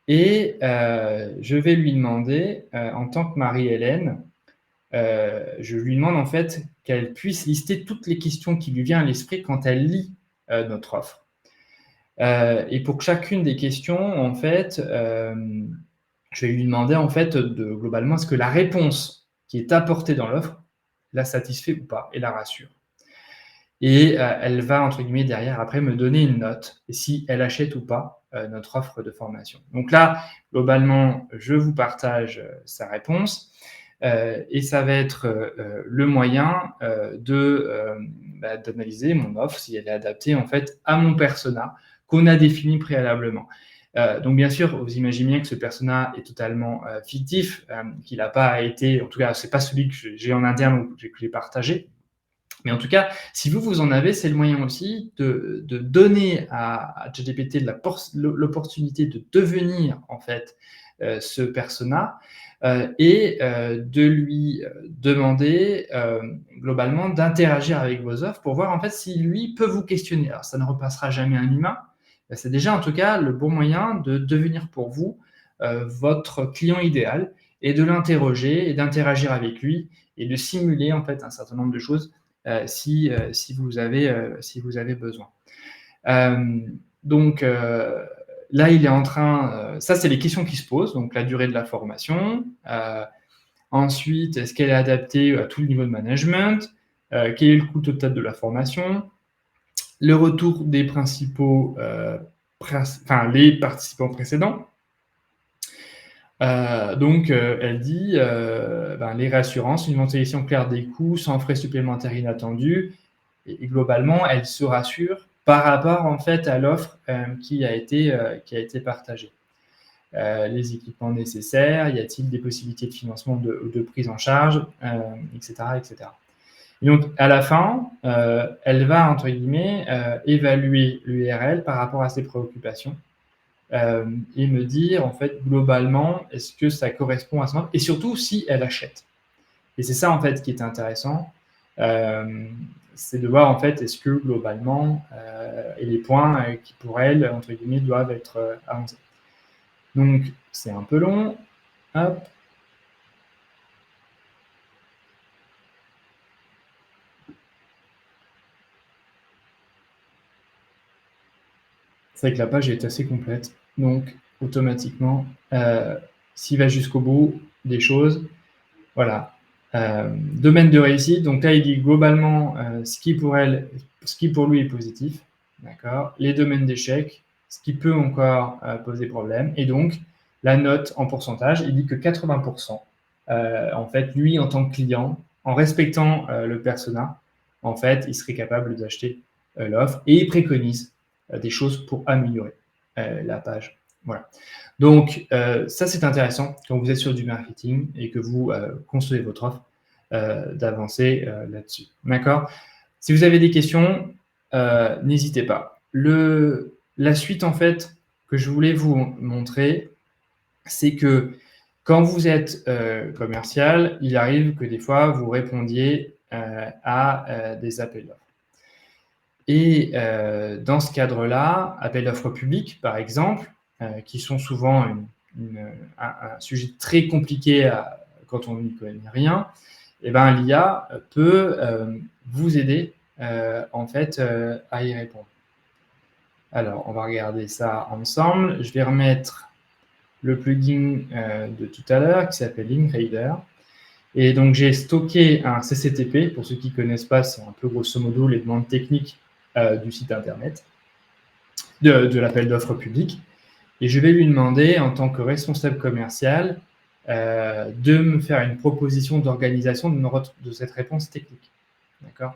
Et je vais lui demander, en tant que Marie-Hélène, je lui demande en fait qu'elle puisse lister toutes les questions qui lui viennent à l'esprit quand elle lit notre offre. Et pour chacune des questions, en fait, je vais lui demander en fait globalement est-ce que la réponse qui est apportée dans l'offre la satisfait ou pas et la rassure. Et elle va entre guillemets derrière après me donner une note et si elle achète ou pas notre offre de formation. Donc là, globalement, je vous partage sa réponse. Et ça va être le moyen d'analyser mon offre, si elle est adaptée en fait à mon persona qu'on a défini préalablement. Donc bien sûr, vous imaginez bien que ce persona est totalement fictif, qu'il n'a pas été, en tout cas, c'est pas celui que j'ai en interne ou que j'ai partagé. Mais en tout cas, si vous en avez, c'est le moyen aussi de donner à ChatGPT l'opportunité de devenir en fait ce persona et de lui demander globalement d'interagir avec vos offres pour voir en fait si lui peut vous questionner. Alors ça ne repassera jamais un humain, c'est déjà en tout cas le bon moyen de devenir pour vous votre client idéal et de l'interroger et d'interagir avec lui et de simuler en fait un certain nombre de choses si vous avez besoin. Donc là, il est en train, ça c'est les questions qui se posent, donc la durée de la formation, ensuite, est-ce qu'elle est adaptée à tout le niveau de management, quel est le coût total de la formation, le retour des principaux, les participants précédents. Elle dit les réassurances, une ventilation claire des coûts sans frais supplémentaires inattendus, et globalement, elle se rassure par rapport en fait à l'offre qui a été partagée. les équipements nécessaires, y a-t-il des possibilités de financement de prise en charge, etc., etc. Et donc, à la fin, elle va, entre guillemets, évaluer l'URL par rapport à ses préoccupations et me dire, en fait, globalement, est-ce que ça correspond à ça et surtout si elle achète. Et c'est ça, en fait, qui est intéressant. C'est de voir, en fait, est-ce que globalement, et les points qui, pour elle, entre guillemets, doivent être avancés. Donc, c'est un peu long. Hop. C'est vrai que la page est assez complète. Donc, automatiquement, s'il va jusqu'au bout des choses, voilà. Domaine de réussite, donc là, il dit globalement ce qui pour elle, ce qui pour lui est positif, d'accord. Les domaines d'échec, ce qui peut encore poser problème, et donc la note en pourcentage, il dit que 80%, en fait, lui, en tant que client, en respectant le persona, en fait, il serait capable d'acheter l'offre, et il préconise des choses pour améliorer la page. Voilà. Donc, ça, c'est intéressant quand vous êtes sur du marketing et que vous construisez votre offre, d'avancer là-dessus. D'accord. Si vous avez des questions, n'hésitez pas. La suite, en fait, que je voulais vous montrer, c'est que quand vous êtes commercial, il arrive que des fois, vous répondiez à des appels d'offres. Et dans ce cadre-là, appels d'offres publics, par exemple, qui sont souvent un sujet très compliqué quand on n'y connaît rien, et ben, l'IA peut vous aider en fait à y répondre. Alors, on va regarder ça ensemble. Je vais remettre le plugin de tout à l'heure qui s'appelle LinkRaider. Et donc, j'ai stocké un CCTP. Pour ceux qui ne connaissent pas, c'est un peu grosso modo les demandes techniques du site internet, de l'appel d'offres public. Et je vais lui demander, en tant que responsable commercial, de me faire une proposition d'organisation de cette réponse technique. D'accord.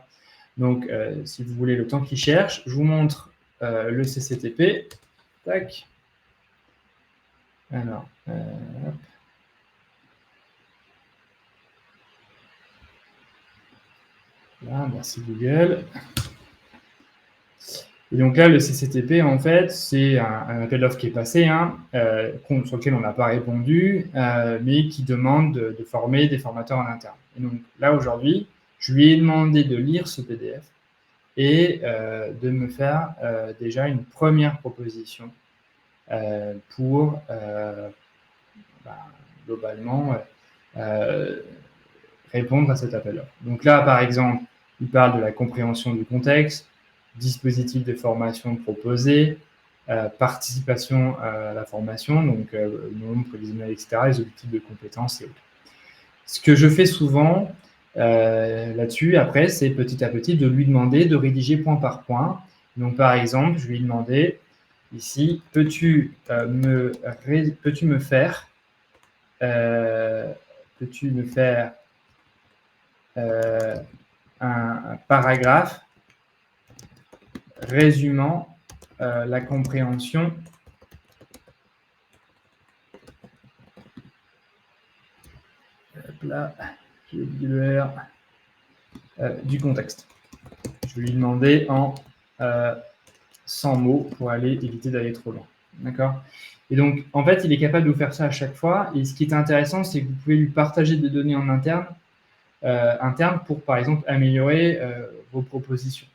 Donc, si vous voulez le temps qu'il cherche, je vous montre le CCTP. Tac. Alors, hop. Là, merci Google. Et donc là, le CCTP, en fait, c'est un appel d'offres qui est passé, hein, sur lequel on n'a pas répondu, mais qui demande de former des formateurs en interne. Et donc là, aujourd'hui, je lui ai demandé de lire ce PDF et de me faire déjà une première proposition pour globalement répondre à cet appel d'offres. Donc là, par exemple, il parle de la compréhension du contexte, dispositif de formation proposé, participation à la formation, donc nombre prévisionnel, etc., les objectifs de compétences et autres. Ce que je fais souvent là-dessus, après, c'est petit à petit de lui demander de rédiger point par point. Donc, par exemple, je lui ai demandé ici, peux-tu me faire un paragraphe résumant la compréhension là, j'ai oublié le R, du contexte. Je vais lui demander en 100 mots pour éviter d'aller trop loin. D'accord. Et donc, en fait, il est capable de vous faire ça à chaque fois. Et ce qui est intéressant, c'est que vous pouvez lui partager des données en interne pour, par exemple, améliorer vos propositions.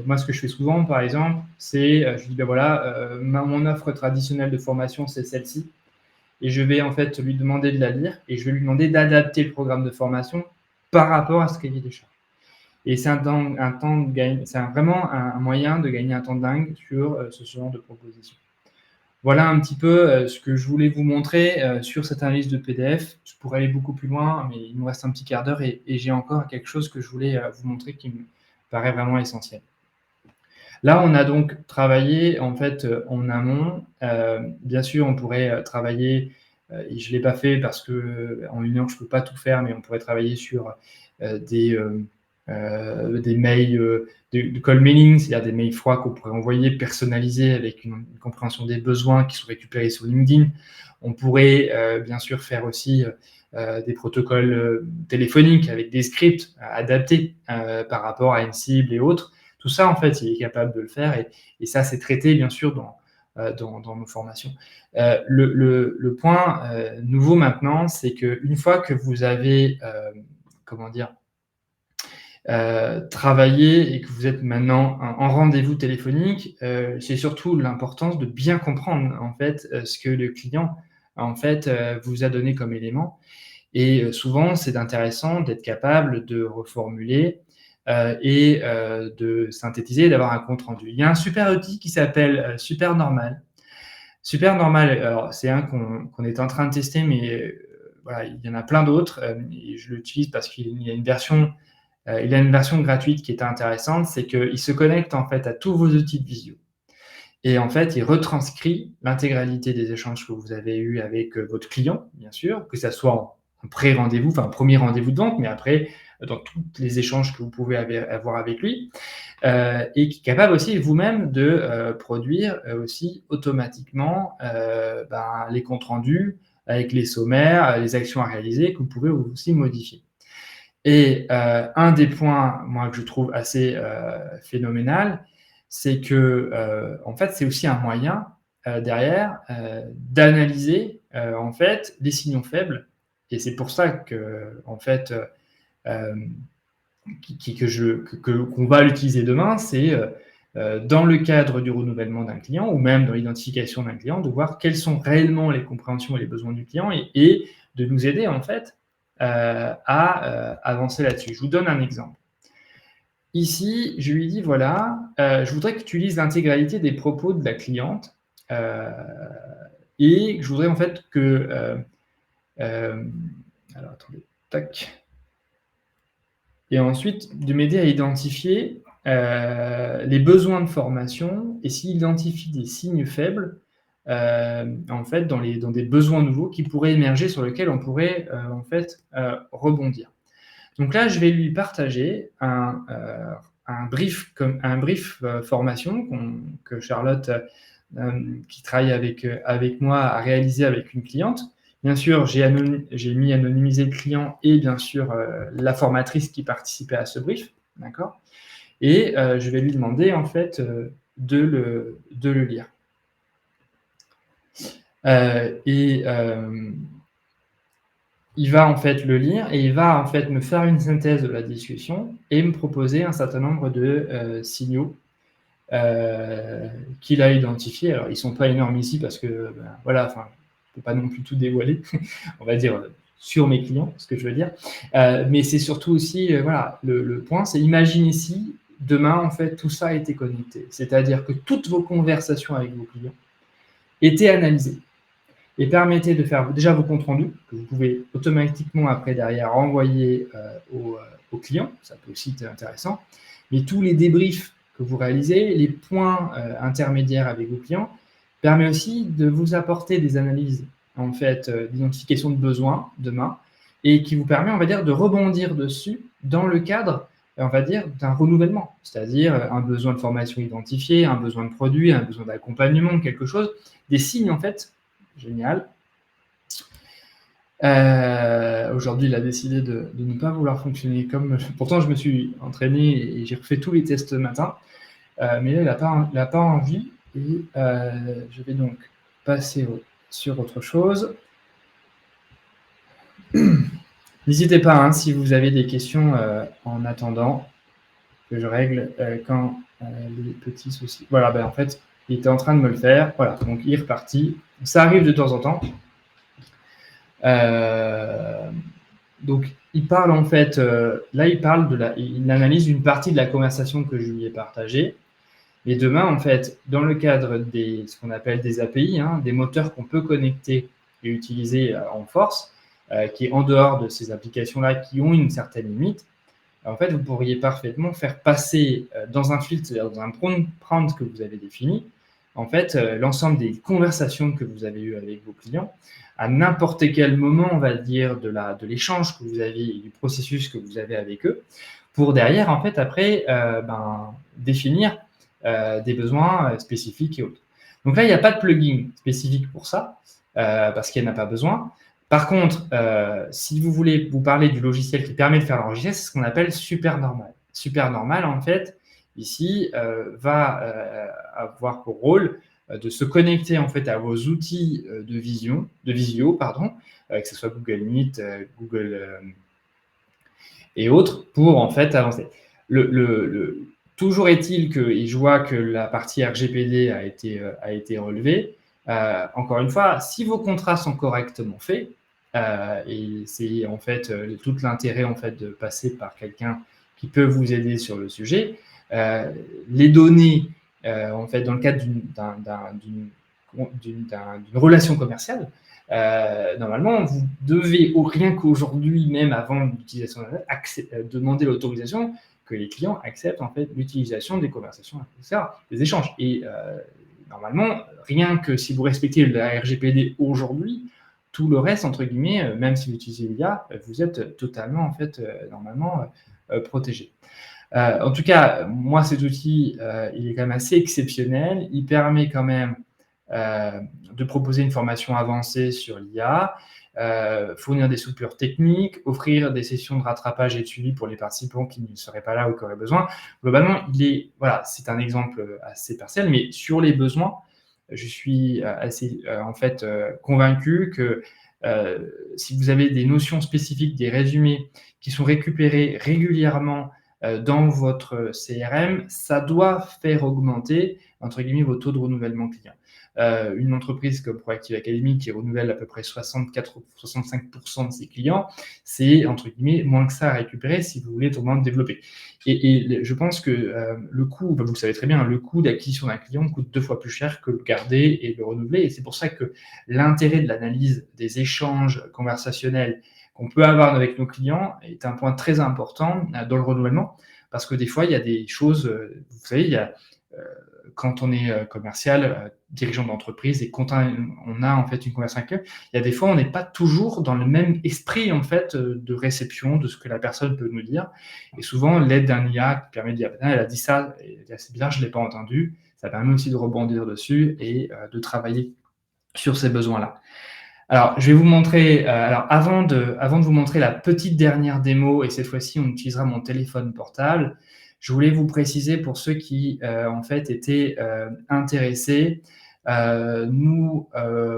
Moi, ce que je fais souvent, par exemple, c'est, je dis, ben voilà, mon offre traditionnelle de formation, c'est celle-ci. Et je vais en fait lui demander de la lire et je vais lui demander d'adapter le programme de formation par rapport à ce cahier des charges. Et c'est vraiment un moyen de gagner un temps dingue sur ce genre de proposition. Voilà un petit peu ce que je voulais vous montrer sur cette analyse de PDF. Je pourrais aller beaucoup plus loin, mais il nous reste un petit quart d'heure et j'ai encore quelque chose que je voulais vous montrer qui me paraît vraiment essentiel. Là, on a donc travaillé en fait en amont. Bien sûr, on pourrait travailler, et je ne l'ai pas fait parce qu'en 1 heure, je ne peux pas tout faire, mais on pourrait travailler sur des des mails de cold mailing, c'est-à-dire des mails froids qu'on pourrait envoyer, personnalisés, avec une compréhension des besoins qui sont récupérés sur LinkedIn. On pourrait bien sûr faire aussi des protocoles téléphoniques avec des scripts adaptés par rapport à une cible et autres. Tout ça, en fait, il est capable de le faire, et ça, c'est traité, bien sûr, dans nos formations. Le point nouveau maintenant, c'est qu'une fois que vous avez, travaillé et que vous êtes maintenant en rendez-vous téléphonique, c'est surtout l'importance de bien comprendre, en fait, ce que le client, en fait, vous a donné comme élément. Et souvent, c'est intéressant d'être capable de reformuler et de synthétiser, d'avoir un compte rendu. Il y a un super outil qui s'appelle Supernormal. Supernormal, alors c'est un qu'on est en train de tester, mais voilà, il y en a plein d'autres. Et je l'utilise parce qu'il y a une version gratuite qui est intéressante, c'est qu'il se connecte en fait à tous vos outils de visio. Et en fait, il retranscrit l'intégralité des échanges que vous avez eus avec votre client, bien sûr, que ça soit en pré-rendez-vous, enfin, un premier rendez-vous de vente, mais après, dans tous les échanges que vous pouvez avoir avec lui, et qui est capable aussi vous-même de produire aussi automatiquement les comptes rendus avec les sommaires, les actions à réaliser que vous pouvez aussi modifier. Et un des points, moi, que je trouve assez phénoménal, c'est que, en fait, c'est aussi un moyen derrière d'analyser en fait les signaux faibles. Et c'est pour ça que, en fait, qu'on va l'utiliser demain, c'est dans le cadre du renouvellement d'un client ou même dans l'identification d'un client, de voir quelles sont réellement les compréhensions et les besoins du client, et de nous aider en fait à avancer là-dessus. Je vous donne un exemple. Ici, je lui dis, voilà, je voudrais que tu lises l'intégralité des propos de la cliente et je voudrais en fait que... alors, attendez, tac. Et ensuite, de m'aider à identifier les besoins de formation et s'il identifie des signes faibles en fait, dans des besoins nouveaux qui pourraient émerger, sur lesquels on pourrait en fait rebondir. Donc là, je vais lui partager un brief formation que Charlotte, qui travaille avec moi, a réalisé avec une cliente. Bien sûr, j'ai mis anonymiser le client et bien sûr la formatrice qui participait à ce brief, d'accord. Et je vais lui demander en fait de le lire. Il va en fait le lire et il va en fait me faire une synthèse de la discussion et me proposer un certain nombre de signaux qu'il a identifiés. Alors, ils ne sont pas énormes ici parce que, voilà, enfin, je ne peux pas non plus tout dévoiler, on va dire, sur mes clients, ce que je veux dire. Mais c'est surtout aussi, voilà, le point, c'est imaginer si demain, en fait, tout ça a été connecté. C'est-à-dire que toutes vos conversations avec vos clients étaient analysées et permettez de faire déjà vos comptes rendus, que vous pouvez automatiquement après derrière renvoyer au client, ça peut aussi être intéressant, mais tous les débriefs que vous réalisez, les points intermédiaires avec vos clients, permet aussi de vous apporter des analyses en fait d'identification de besoins demain, et qui vous permet, on va dire, de rebondir dessus dans le cadre, on va dire, d'un renouvellement, c'est-à-dire un besoin de formation identifié, un besoin de produit, un besoin d'accompagnement, quelque chose, des signes en fait. Génial. Aujourd'hui, il a décidé de ne pas vouloir fonctionner comme... Pourtant, je me suis entraîné et j'ai refait tous les tests ce matin. Mais là, il n'a pas envie. Et je vais donc passer sur autre chose. N'hésitez pas, hein, si vous avez des questions en attendant que je règle quand les petits soucis... Voilà, en fait, il était en train de me le faire. Voilà, donc il est reparti. Ça arrive de temps en temps. Donc, il parle en fait, là, il analyse une partie de la conversation que je lui ai partagée. Et demain, en fait, dans le cadre ce qu'on appelle des API, hein, des moteurs qu'on peut connecter et utiliser en force, qui est en dehors de ces applications-là qui ont une certaine limite, en fait, vous pourriez parfaitement faire passer dans un filtre, c'est-à-dire dans un prompt que vous avez défini, en fait, l'ensemble des conversations que vous avez eues avec vos clients, à n'importe quel moment, on va dire, de l'échange que vous avez et du processus que vous avez avec eux, pour derrière, en fait, après, définir des besoins spécifiques et autres. Donc là, il n'y a pas de plugin spécifique pour ça, parce qu'il n'y en a pas besoin. Par contre, si vous voulez vous parler du logiciel qui permet de faire l'enregistrement, c'est ce qu'on appelle Supernormal. Supernormal, en fait, ici, va avoir pour rôle de se connecter en fait à vos outils de visio, pardon, que ce soit Google Meet, Google et autres, pour en fait avancer. Toujours est-il que, et je vois que la partie RGPD a été relevée, encore une fois, si vos contrats sont correctement faits, et c'est en fait tout l'intérêt en fait de passer par quelqu'un qui peut vous aider sur le sujet, les données en fait dans le cadre d'une relation commerciale, normalement, vous devez, rien qu'aujourd'hui, même avant l'utilisation demander l'autorisation que les clients acceptent en fait l'utilisation des conversations, etc., des échanges. Et normalement, rien que si vous respectez la RGPD aujourd'hui, tout le reste, entre guillemets, même si vous utilisez l'IA, vous êtes totalement, en fait, normalement, protégé. En tout cas, moi, cet outil, il est quand même assez exceptionnel. Il permet quand même de proposer une formation avancée sur l'IA, fournir des soupleurs techniques, offrir des sessions de rattrapage et de suivi pour les participants qui ne seraient pas là ou qui auraient besoin. Globalement, voilà, c'est un exemple assez partiel, mais sur les besoins, je suis assez en fait convaincu que si vous avez des notions spécifiques, des résumés qui sont récupérés régulièrement dans votre CRM, ça doit faire augmenter, entre guillemets, vos taux de renouvellement client. Une entreprise comme Proactive Academy qui renouvelle à peu près 64-65% de ses clients, c'est, entre guillemets, moins que ça à récupérer si vous voulez vraiment développer. Et je pense que le coût, vous le savez très bien, le coût d'acquisition d'un client coûte 2 fois plus cher que le garder et le renouveler. Et c'est pour ça que l'intérêt de l'analyse des échanges conversationnels qu'on peut avoir avec nos clients est un point très important dans le renouvellement, parce que des fois, il y a des choses, vous savez, il y a, quand on est commercial, dirigeant d'entreprise, et quand on a en fait une conversation, il y a des fois, on n'est pas toujours dans le même esprit en fait de réception de ce que la personne peut nous dire. Et souvent, l'aide d'un IA qui permet de dire, elle a dit ça, et c'est bizarre, je ne l'ai pas entendu. Ça permet aussi de rebondir dessus et de travailler sur ces besoins-là. Alors, je vais vous montrer, avant de vous montrer la petite dernière démo, et cette fois-ci, on utilisera mon téléphone portable, je voulais vous préciser pour ceux qui, en fait, étaient intéressés, nous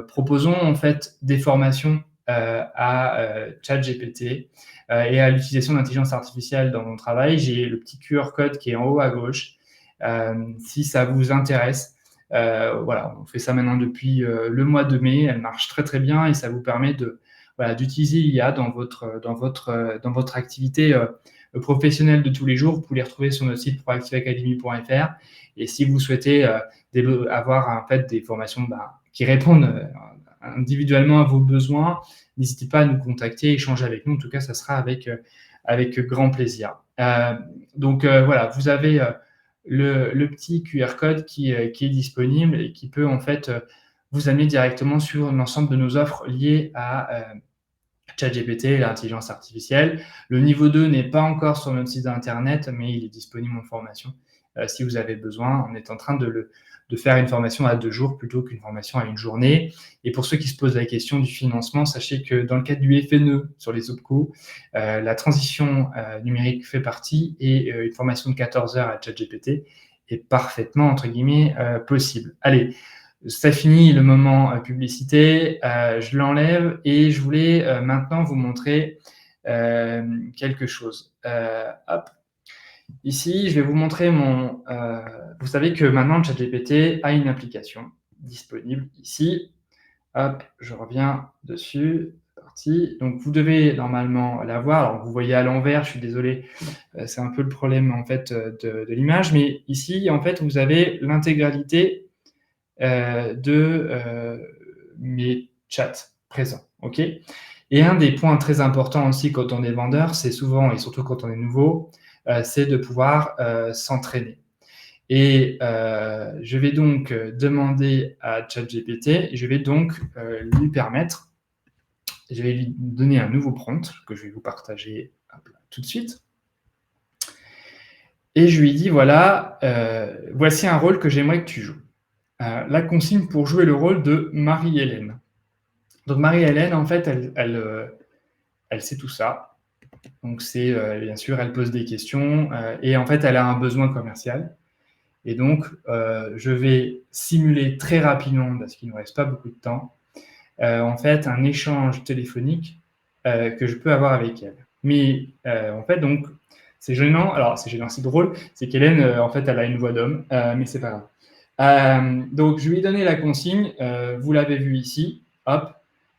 proposons en fait des formations à ChatGPT et à l'utilisation d'intelligence artificielle dans mon travail. J'ai le petit QR code qui est en haut à gauche. Si ça vous intéresse, voilà, on fait ça maintenant depuis le mois de mai. Elle marche très très bien et ça vous permet d'utiliser l'IA dans votre activité professionnelle de tous les jours. Vous pouvez les retrouver sur notre site proactiveacademy.fr. Et si vous souhaitez avoir en fait des formations qui répondent individuellement à vos besoins, n'hésitez pas à nous contacter, échanger avec nous. En tout cas, ça sera avec grand plaisir. Donc voilà, vous avez le petit QR code qui est disponible et qui peut en fait vous amener directement sur l'ensemble de nos offres liées à ChatGPT, l'intelligence artificielle. Le niveau 2 n'est pas encore sur notre site internet, mais il est disponible en formation si vous avez besoin. On est en train de faire une formation à 2 jours plutôt qu'une formation à 1 journée. Et pour ceux qui se posent la question du financement, sachez que dans le cadre du FNE sur les OPCO, la transition numérique fait partie et une formation de 14 heures à ChatGPT est parfaitement, entre guillemets, possible. Allez, ça finit le moment publicité, je l'enlève et je voulais maintenant vous montrer quelque chose. Hop. Ici, je vais vous montrer vous savez que maintenant, ChatGPT a une application disponible ici. Hop, je reviens dessus. Parti. Donc, vous devez normalement la voir. Alors, vous voyez à l'envers, je suis désolé, c'est un peu le problème en fait de l'image. Mais ici, en fait, vous avez l'intégralité de mes chats présents. OK ? Et un des points très importants aussi quand on est vendeur, c'est souvent, et surtout quand on est nouveau, c'est de pouvoir s'entraîner. Et je vais donc demander à ChatGPT, et je vais donc lui permettre, je vais lui donner un nouveau prompt que je vais vous partager tout de suite. et je lui dis: «Voilà, voici un rôle que j'aimerais que tu joues». La consigne pour jouer le rôle de Marie-Hélène. Donc Marie-Hélène, en fait, elle sait tout ça. Donc c'est, bien sûr, elle pose des questions, et en fait, elle a un besoin commercial. Et donc, je vais simuler très rapidement, parce qu'il ne nous reste pas beaucoup de temps, en fait, un échange téléphonique que je peux avoir avec elle. Mais en fait, donc, c'est gênant. Alors, c'est gênant, c'est drôle. C'est qu'Hélène, en fait, elle a une voix d'homme, mais c'est pas grave. Donc, je lui ai donné la consigne. Vous l'avez vu ici. Hop.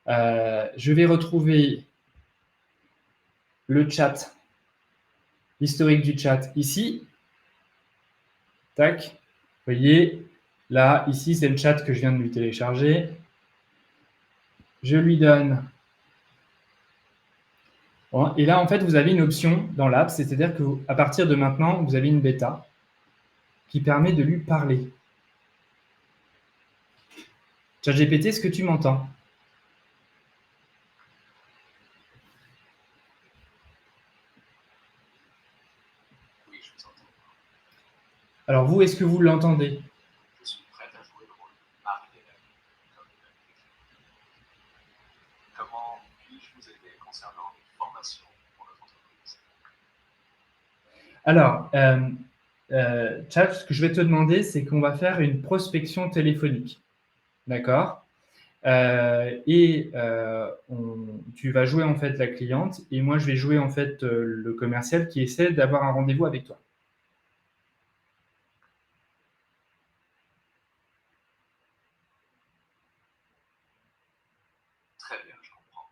Je vais retrouver le chat, l'historique du chat ici. Tac. Vous voyez, là, ici, c'est le chat que je viens de lui télécharger. Je lui donne. Bon, et là, en fait, vous avez une option dans l'app, c'est-à-dire qu'à partir de maintenant, vous avez une bêta qui permet de lui parler. ChatGPT, est-ce que tu m'entends? Oui, je vous entends. Alors vous, est-ce que vous l'entendez? Je suis prête à jouer le rôle de Marie-Hélène, comme il l'a écrit. Comment puis-je vous aider concernant une formation pour notre entreprise? Alors, Chat, ce que je vais te demander, c'est qu'on va faire une prospection téléphonique. D'accord? Et tu vas jouer en fait la cliente et moi je vais jouer en fait le commercial qui essaie d'avoir un rendez-vous avec toi. Très bien, je comprends.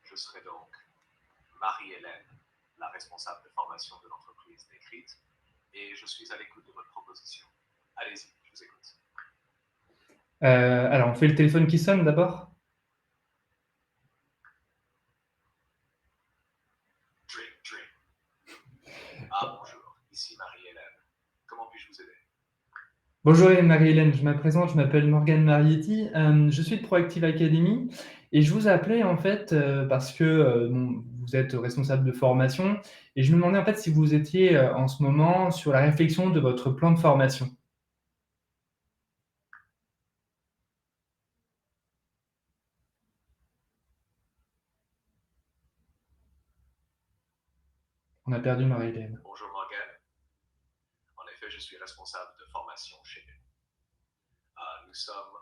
Je serai donc Marie-Hélène, la responsable de formation de l'entreprise décrite, et je suis à l'écoute de votre proposition. Allez-y, je vous écoute. Alors on fait le téléphone qui sonne d'abord. Drink, drink. Ah, bonjour, ici Marie-Hélène. Comment puis-je vous aider? Bonjour Marie-Hélène, je me présente, je m'appelle Morgane Marietti, je suis de Proactive Academy et je vous appelais en fait parce que bon, vous êtes responsable de formation et je me demandais en fait si vous étiez en ce moment sur la réflexion de votre plan de formation. On a perdu Marie-Hélène. Bonjour Morgane. En effet, je suis responsable de formation chez nous. Nous sommes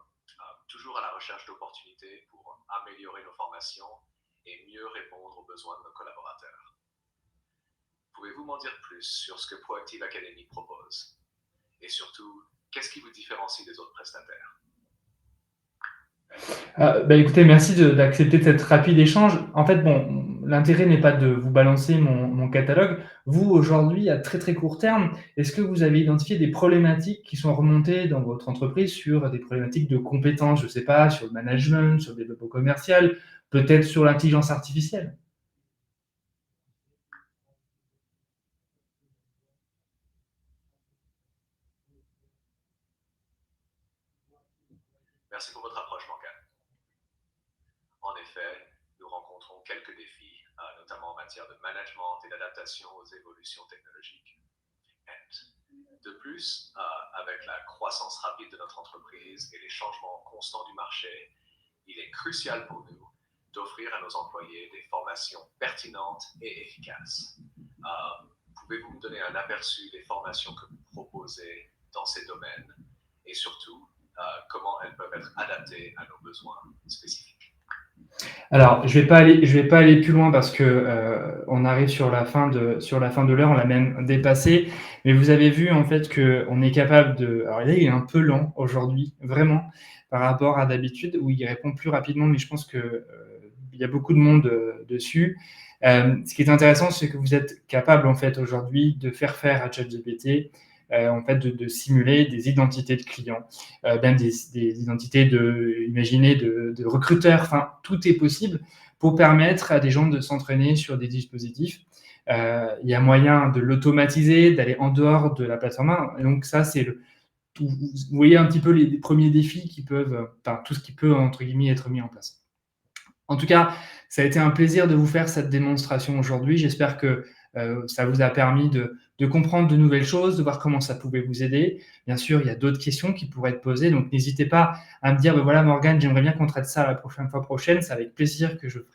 toujours à la recherche d'opportunités pour améliorer nos formations et mieux répondre aux besoins de nos collaborateurs. Pouvez-vous m'en dire plus sur ce que Proactive Academy propose? Et surtout, qu'est-ce qui vous différencie des autres prestataires? Bah, écoutez, merci d'accepter cet rapide échange. En fait, bon, l'intérêt n'est pas de vous balancer mon catalogue. Vous, aujourd'hui, à très très court terme, est-ce que vous avez identifié des problématiques qui sont remontées dans votre entreprise sur des problématiques de compétences, je ne sais pas, sur le management, sur le développement commercial, peut-être sur l'intelligence artificielle? Merci pour votre approche, Morgane. En effet, nous rencontrons quelques défis, notamment en matière de management et d'adaptation aux évolutions technologiques. De plus, avec la croissance rapide de notre entreprise et les changements constants du marché, il est crucial pour nous d'offrir à nos employés des formations pertinentes et efficaces. Pouvez-vous me donner un aperçu des formations que vous proposez dans ces domaines et surtout comment elles peuvent être adaptées à nos besoins spécifiques? Alors, je vais pas aller plus loin parce que on arrive sur la fin de l'heure, on l'a même dépassé. Mais vous avez vu en fait que on est capable de. Alors là, il est un peu lent aujourd'hui, vraiment, par rapport à d'habitude où il répond plus rapidement. Mais je pense que il y a beaucoup de monde dessus. Ce qui est intéressant, c'est que vous êtes capable en fait aujourd'hui de faire à ChatGPT en fait de simuler des identités de clients, même des identités imaginez, de recruteurs. Enfin, tout est possible pour permettre à des gens de s'entraîner sur des dispositifs. Il y a moyen de l'automatiser, d'aller en dehors de la plateforme. Et donc ça, c'est vous voyez un petit peu les premiers défis qui peuvent, enfin tout ce qui peut entre guillemets être mis en place. En tout cas, ça a été un plaisir de vous faire cette démonstration aujourd'hui. J'espère que ça vous a permis de comprendre de nouvelles choses, de voir comment ça pouvait vous aider. Bien sûr, il y a d'autres questions qui pourraient être posées, donc n'hésitez pas à me dire, voilà Morgane, j'aimerais bien qu'on traite ça la prochaine fois prochaine. C'est avec plaisir que je ferai.